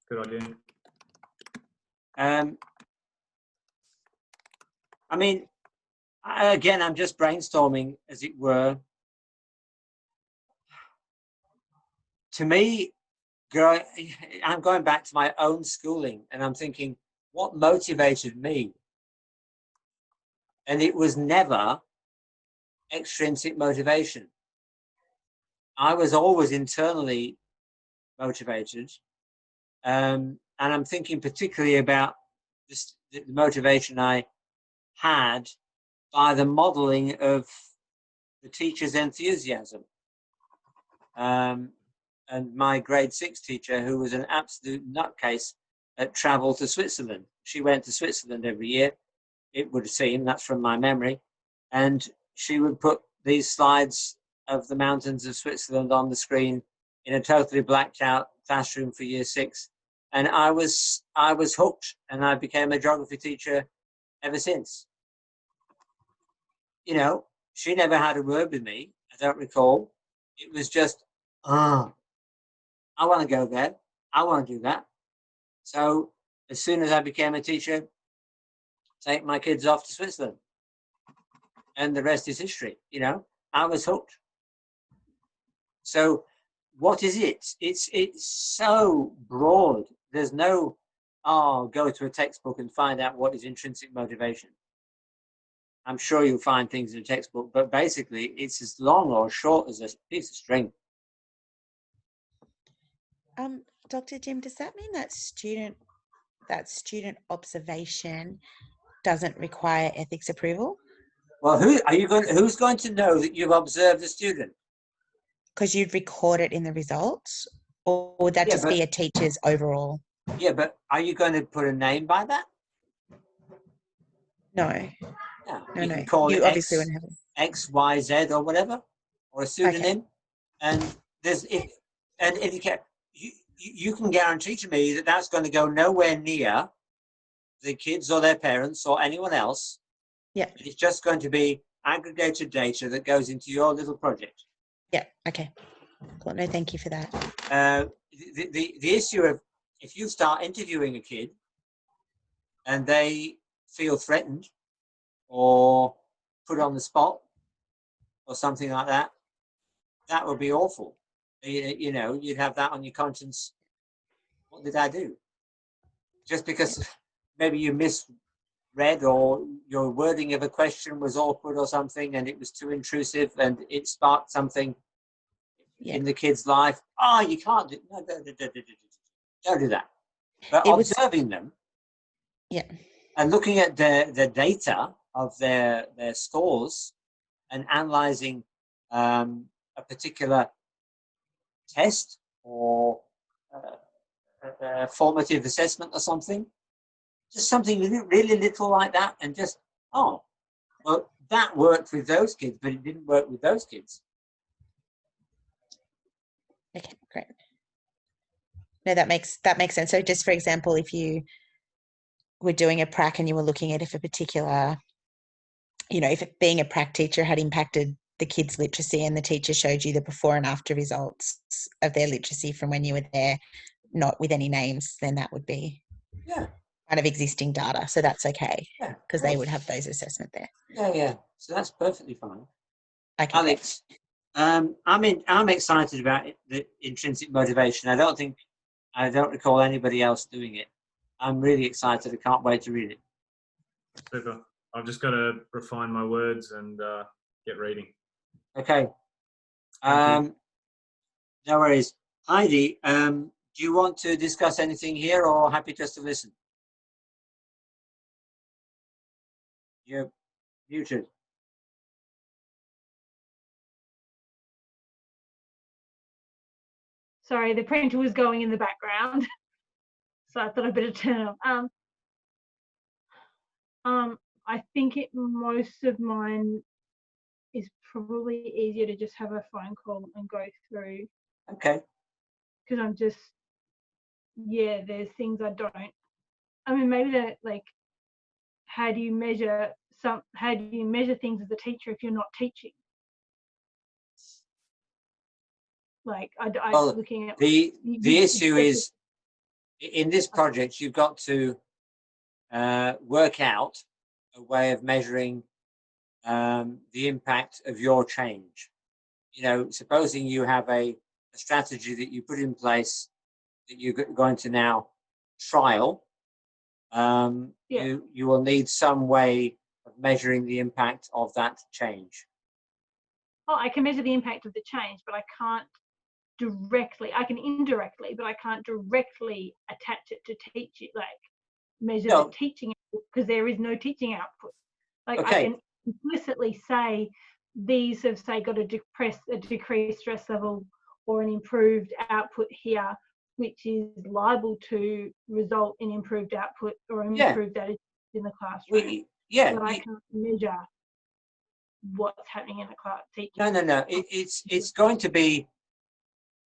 good idea.
I mean, again, I'm just brainstorming, as it were. To me, I'm going back to my own schooling, and I'm thinking, what motivated me? And it was never extrinsic motivation. I was always internally motivated. And I'm thinking particularly about the motivation I had by the modeling of the teacher's enthusiasm. And my grade 6 teacher, who was an absolute nutcase, traveled to Switzerland. She went to Switzerland every year, it would seem, that's from my memory. And she would put these slides of the mountains of Switzerland on the screen in a totally blacked out classroom for year 6. And I was hooked, and I became a geography teacher ever since. You know, she never had a word with me, I don't recall. It was just, I want to go there. I want to do that. So as soon as I became a teacher, take my kids off to Switzerland. And the rest is history, you know. I was hooked. So what is it? It's so broad. There's no, go to a textbook and find out what is intrinsic motivation. I'm sure you'll find things in a textbook, but basically it's as long or short as a piece of string.
Dr. Jim, does that mean that student observation doesn't require ethics approval?
Well, who's going to know that you've observed a student?
Because you'd record it in the results, or would that be a teacher's overall?
Yeah, but are you going to put a name by that?
No.
Yeah,
No,
you can call
you
it
obviously wouldn't have it.
X, Y, Z, or whatever, or a pseudonym. Okay. And if you can, you can guarantee to me that that's going to go nowhere near the kids or their parents or anyone else.
Yeah.
It's just going to be aggregated data that goes into your little project.
Yeah. Okay. Cool. No, thank you for that.
The issue of if you start interviewing a kid and they feel threatened or put on the spot or something like that, that would be awful. You know, you'd have that on your conscience. What did I do? Just because maybe you misread or your wording of a question was awkward or something and it was too intrusive and it sparked something in the kid's life. Oh, you can't do, no, don't do that. But observing them and looking at the data of their scores and analyzing a particular test or formative assessment or something, just something really little like that, and just, well, that worked with those kids, but it didn't work with those kids.
Okay, great. No, that makes sense. So just for example, if you were doing a prac and you were looking at if a particular, you know, if being a prac teacher had impacted the kids' literacy and the teacher showed you the before and after results of their literacy from when you were there, not with any names, then that would be kind of existing data. So that's okay. Yeah. Because they would have those assessment there.
Yeah. So that's perfectly fine.
Okay,
Alex, I'm excited about the intrinsic motivation. I don't recall anybody else doing it. I'm really excited. I can't wait to read it.
Super. I've just got to refine my words and get reading.
Okay. No worries. Heidi, do you want to discuss anything here or happy just to listen? You're muted.
Sorry, the printer was going in the background, so I thought I'd better turn it off. I think most of mine is probably easier to just have a phone call and go through.
Okay.
Because I'm just, there's things I don't. I mean, maybe that, like, how do you measure things as a teacher if you're not teaching? Like,
Well,
looking at
the issue is, in this project, you've got to work out a way of measuring the impact of your change. You know, supposing you have a strategy that you put in place that you're going to now trial, you will need some way of measuring the impact of that change.
Oh, I can measure the impact of the change, but I can't directly. I can indirectly, but I can't directly attach it to teach it, like measure the teaching output, because there is no teaching output. Like, I can implicitly say these have, say, got a decreased stress level or an improved output here, which is liable to result in improved output or improved attitude in the classroom. But I can't measure what's happening in the class teaching.
No. It's going to be,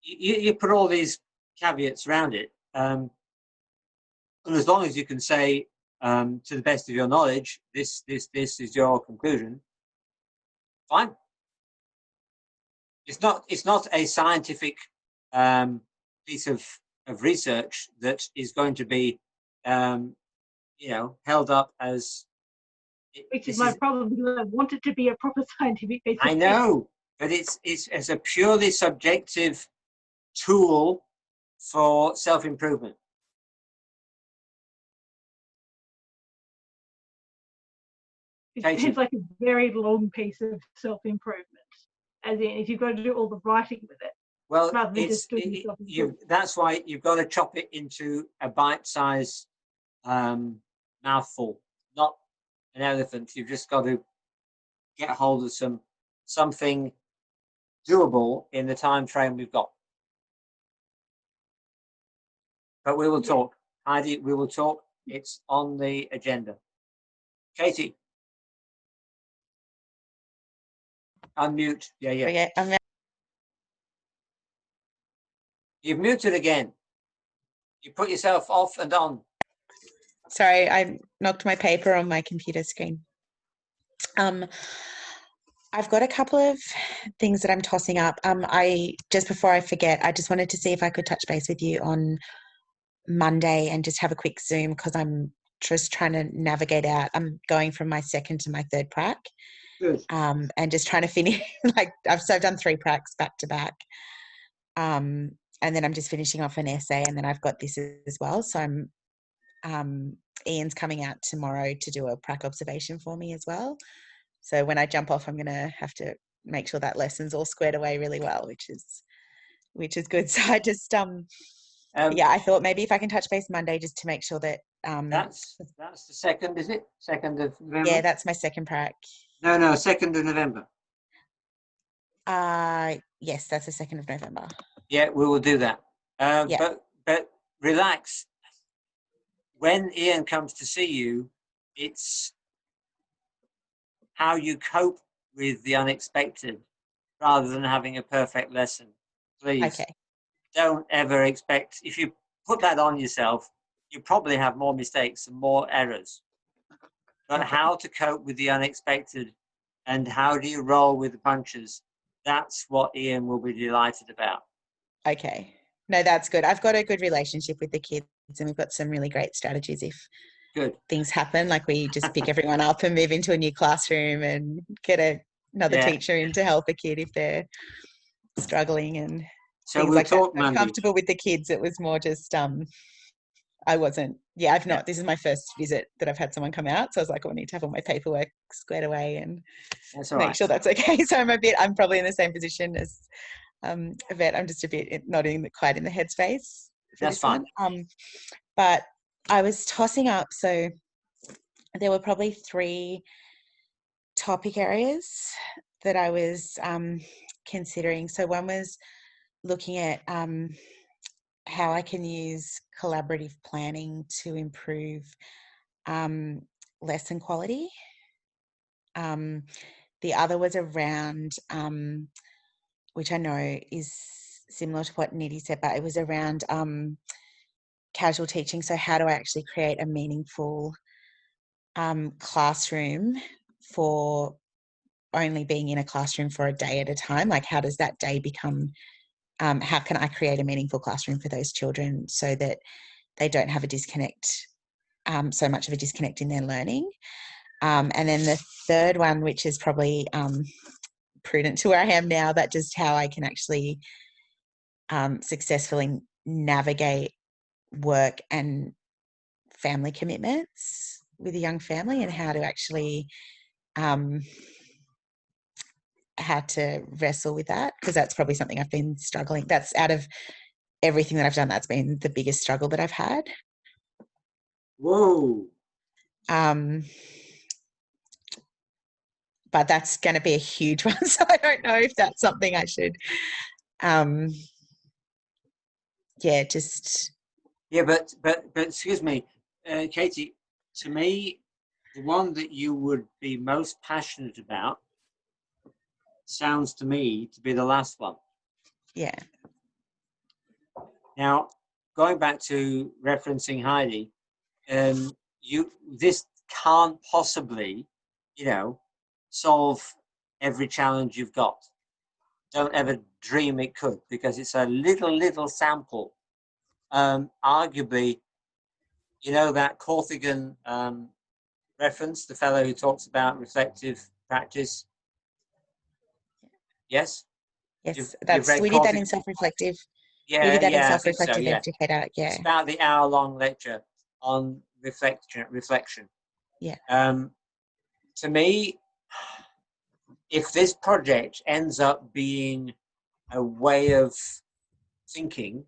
you put all these caveats around it. And as long as you can say, to the best of your knowledge, this is your conclusion, fine. It's not a scientific piece of research that is going to be held up as,
which is my problem, because I want it to be a proper scientific piece of
I know, but it's as a purely subjective tool for self-improvement.
It seems like a very long piece of self-improvement, as in if you've got to do all the writing with it.
Well, that's why you've got to chop it into a bite-sized mouthful, not an elephant. You've just got to get hold of something doable in the time frame we've got. But we will talk, Heidi. We will talk. It's on the agenda. Katie, unmute. Yeah. You've muted again. You put yourself off and on.
Sorry, I knocked my paper on my computer screen. I've got a couple of things that I'm tossing up. Just before I forget, I just wanted to see if I could touch base with you on Monday and just have a quick Zoom, because I'm just trying to navigate out. I'm going from my second to my third prac.
Good.
And just trying to finish, I've done 3 pracs back to back. And then I'm just finishing off an essay, and then I've got this as well. So Ian's coming out tomorrow to do a prac observation for me as well. So when I jump off, I'm going to have to make sure that lesson's all squared away really well, which is good. So I just, I thought maybe if I can touch base Monday just to make sure that.
That's the 2nd, is it? 2nd of November?
Yeah, that's my second prac.
No, 2nd of November.
Yes, that's the 2nd of November.
Yeah, we will do that. But relax. When Ian comes to see you, it's how you cope with the unexpected rather than having a perfect lesson. Please.
Okay.
Don't ever expect, if you put that on yourself, you probably have more mistakes and more errors. But how to cope with the unexpected and how do you roll with the punches, that's what Ian will be delighted about.
Okay. No, that's good. I've got a good relationship with the kids, and we've got some really great strategies if things happen. Like, we just pick everyone up and move into a new classroom and get another teacher in to help a kid if they're struggling and things like that. I'm comfortable with the kids. It was more just I wasn't. Yeah, I've not. This is my first visit that I've had someone come out, so I was like, I need to have all my paperwork squared away and make sure that's okay. So I'm probably in the same position as Yvette. I'm just a bit not quite in the headspace for this one. But I was tossing up. So there were probably 3 topic areas that I was considering. So one was looking at how I can use collaborative planning to improve lesson quality. The other was around, which I know is similar to what Nidhi said, but it was around casual teaching. So how do I actually create a meaningful classroom for only being in a classroom for a day at a time? Like, how does that day become, how can I create a meaningful classroom for those children so that they don't have a disconnect, so much of a disconnect in their learning? And then the third one, which is probably prudent to where I am now, but just how I can actually successfully navigate work and family commitments with a young family, and how to actually how to wrestle with that, because that's probably something I've been struggling. That's out of everything that I've done, that's been the biggest struggle that I've had.
Whoa.
But that's going to be a huge one, so I don't know if that's something I should just
but excuse me, Katie, to me, the one that you would be most passionate about sounds to me to be the last one.
Yeah.
Now, going back to referencing Heidi, this can't possibly, solve every challenge you've got. Don't ever dream it could, because it's a little sample. Arguably, that Corrigan reference, the fellow who talks about reflective practice. Yes?
Yes, we did that in self-reflective.
Yeah,
we did that in
so,
self-reflective
yeah.
educator. Yeah.
It's about the hour-long lecture on reflection.
Yeah.
To me, if this project ends up being a way of thinking,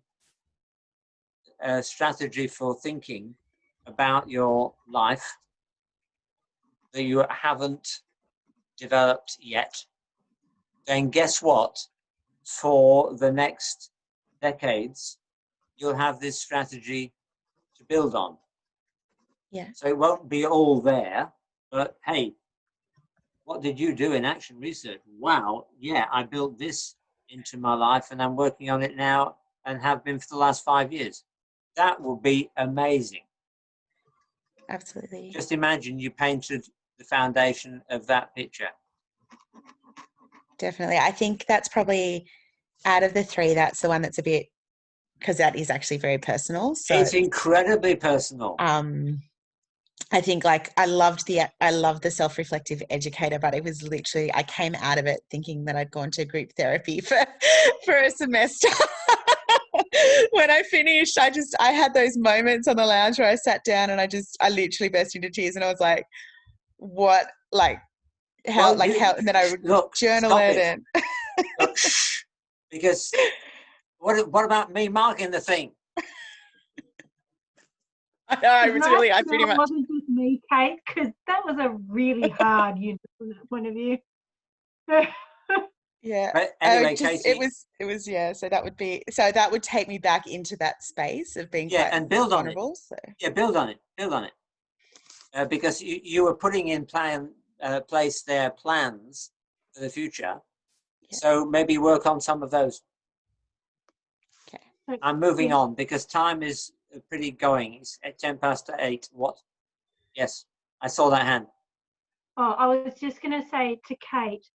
a strategy for thinking about your life that you haven't developed yet, then guess what? For the next decades, you'll have this strategy to build on.
Yeah.
So it won't be all there, but hey, what did you do in action research? Wow, yeah, I built this into my life and I'm working on it now and have been for the last 5 years. That would be amazing.
Absolutely.
Just imagine you painted the foundation of that picture.
Definitely. I think that's probably, out of the three, that's the one that's a bit, because that is actually very personal. So
it's incredibly personal.
I think, like, I loved the self-reflective educator, but it was literally, I came out of it thinking that I'd gone to group therapy for a semester. When I finished, I had those moments on the lounge where I sat down and I literally burst into tears, and I was like, what, like, how, well, how, and then I would journal it. And
look, shh, because what about me marking the thing?
I know, it was really, I pretty much.
It wasn't just me, Kate, because that was a really hard unit from that point of view.
Yeah.
But anyway, Katie,
it was yeah. So that would take me back into that space of being quite
and build
vulnerable.
on it.
So.
Yeah, build on it, because you were putting in place their plans for the future. Yeah. So maybe work on some of those.
Okay.
I'm moving on because time is pretty going. It's at 8:10. What? Yes, I saw that hand.
Oh, I was just going to say to Kate,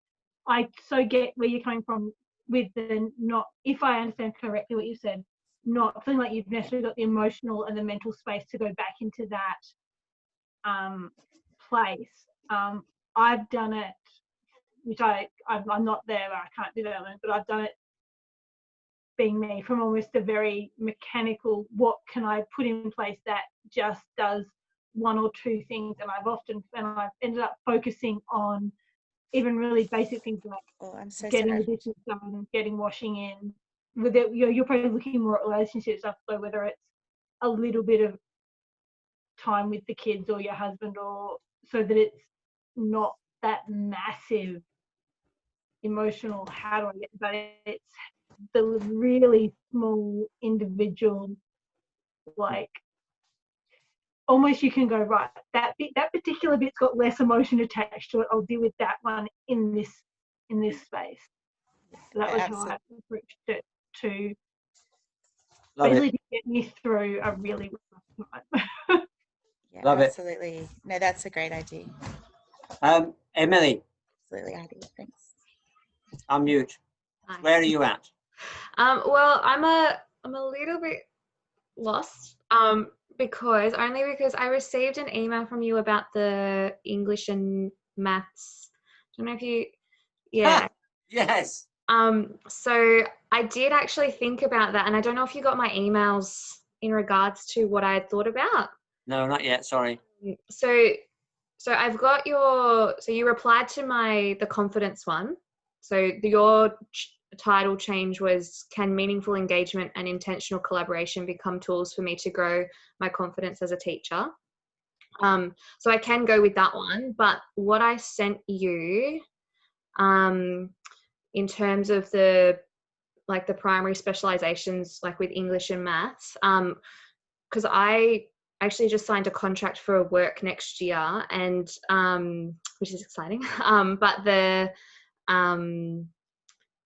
I so get where you're coming from with the not, if I understand correctly what you said, not feeling like you've necessarily got the emotional and the mental space to go back into that place. I've done it, which I'm not there, I can't do that, but I've done it being me from almost a very mechanical, what can I put in place that just does one or two things, and I've ended up focusing on even really basic things like getting the dishes done, getting washing in. With it, you're probably looking more at relationship stuff, so whether it's a little bit of time with the kids or your husband, or so that it's not that massive emotional, how do I get, but it's the really small individual, like almost you can go, right, that particular bit's got less emotion attached to it. I'll deal with that one in this space. So that was how I approached it to basically get me through a really rough time.
Yeah,
Love
absolutely. It. No, that's a great idea.
Emily.
Absolutely idea. Thanks.
Unmute.
Hi.
Where are you at?
Well, I'm a little bit lost. Because I received an email from you about the English and maths. I don't know if you, yeah.
Yes.
So I did actually think about that, and I don't know if you got my emails in regards to what I had thought about.
No, not yet. Sorry.
So I've got so you replied to the confidence one. So your title change was, can meaningful engagement and intentional collaboration become tools for me to grow my confidence as a teacher? So I can go with that one, but what I sent you in terms of the primary specializations, like with English and maths, because I actually just signed a contract for work next year, and which is exciting. But the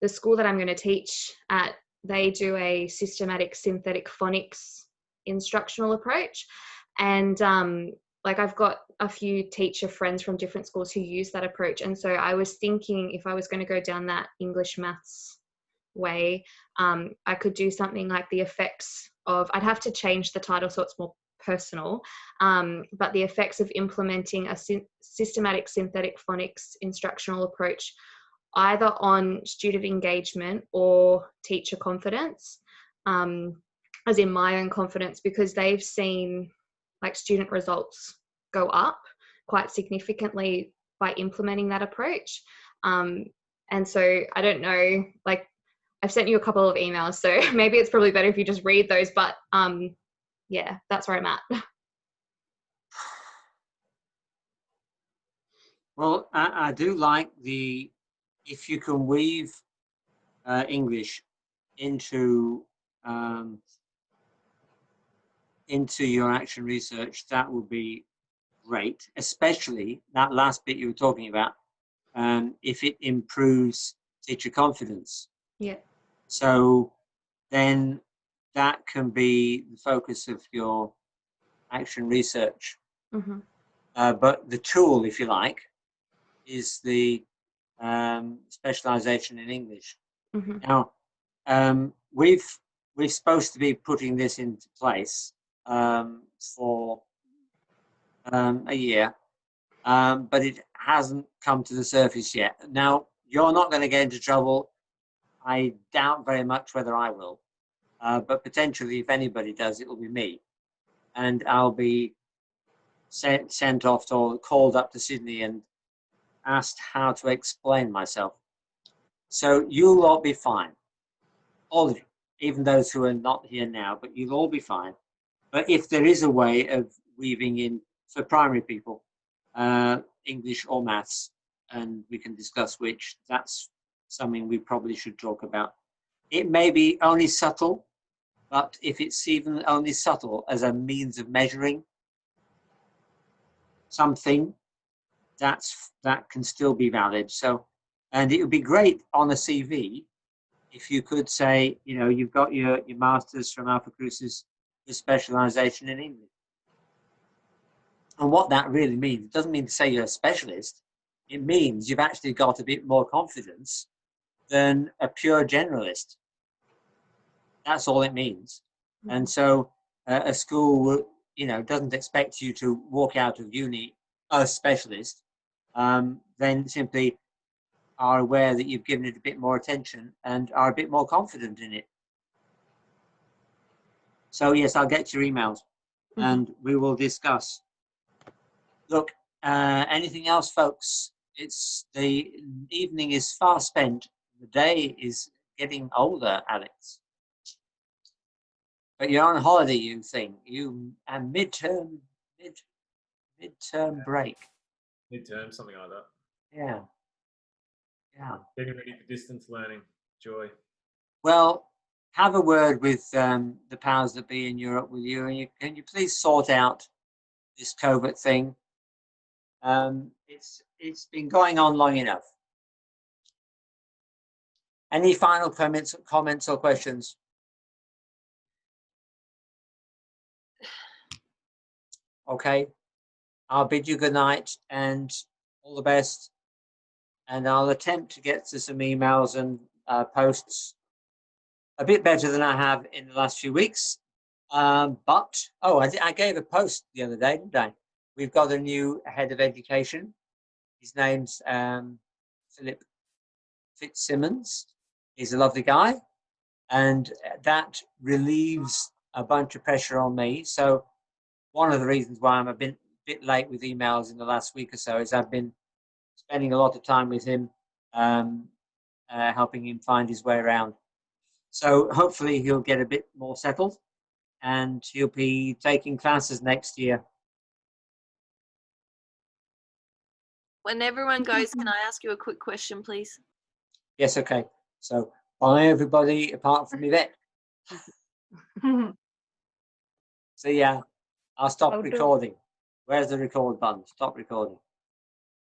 school that I'm going to teach at, they do a systematic synthetic phonics instructional approach, and I've got a few teacher friends from different schools who use that approach, and so I was thinking if I was going to go down that English maths way, I could do something like the effects of, I'd have to change the title so it's more personal, but the effects of implementing a systematic synthetic phonics instructional approach either on student engagement or teacher confidence, as in my own confidence, because they've seen like student results go up quite significantly by implementing that approach. And so I don't know, like I've sent you a couple of emails, so maybe it's probably better if you just read those, but yeah, that's where I'm at.
Well, I do like if you can weave English into your action research, that would be great, especially that last bit you were talking about, if it improves teacher confidence.
Yeah.
So then that can be the focus of your action research.
Mm-hmm.
But the tool, if you like, is the specialization in English.
Mm-hmm.
Now, we're supposed to be putting this into place for a year, but it hasn't come to the surface yet. Now, you're not going to get into trouble. I doubt very much whether I will, but potentially if anybody does, it will be me. And I'll be sent off or called up to Sydney and asked how to explain myself. So you'll all be fine. All of you, even those who are not here now, but you'll all be fine. But if there is a way of weaving in, for primary people, English or maths, and we can discuss which, that's something we probably should talk about. It may be only subtle, but if it's even only subtle as a means of measuring something, that can still be valid. So, and it would be great on a CV if you could say, you know, you've got your masters from Alpha Crucis with specialization in English. And what that really means, it doesn't mean to say you're a specialist. It means you've actually got a bit more confidence than a pure generalist. That's all it means. And so a school, you know, doesn't expect you to walk out of uni a specialist, then simply are aware that you've given it a bit more attention and are a bit more confident in it. So yes, I'll get your emails and we will discuss. Look, anything else, folks? It's the evening is far spent. The day is getting older, Alex. But you're on holiday, you think. You and midterm break.
Midterm, something like that.
Yeah. Yeah.
Getting ready for distance learning. Joy.
Well, have a word with the powers that be in Europe, will you? And can you please sort out this COVID thing? It's been going on long enough. Any final comments or questions? Okay, I'll bid you good night and all the best. And I'll attempt to get to some emails and posts a bit better than I have in the last few weeks. But I gave a post the other day, didn't I? We've got a new head of education. His name's Philip Fitzsimmons. He's a lovely guy, and that relieves a bunch of pressure on me. So one of the reasons why I'm a bit late with emails in the last week or so is I've been spending a lot of time with him, helping him find his way around. So hopefully he'll get a bit more settled and he'll be taking classes next year.
When everyone goes, can I ask you a quick question, please?
Yes, okay. So bye everybody apart from Yvette. So yeah, I'll stop recording. Where's the record button? Stop recording.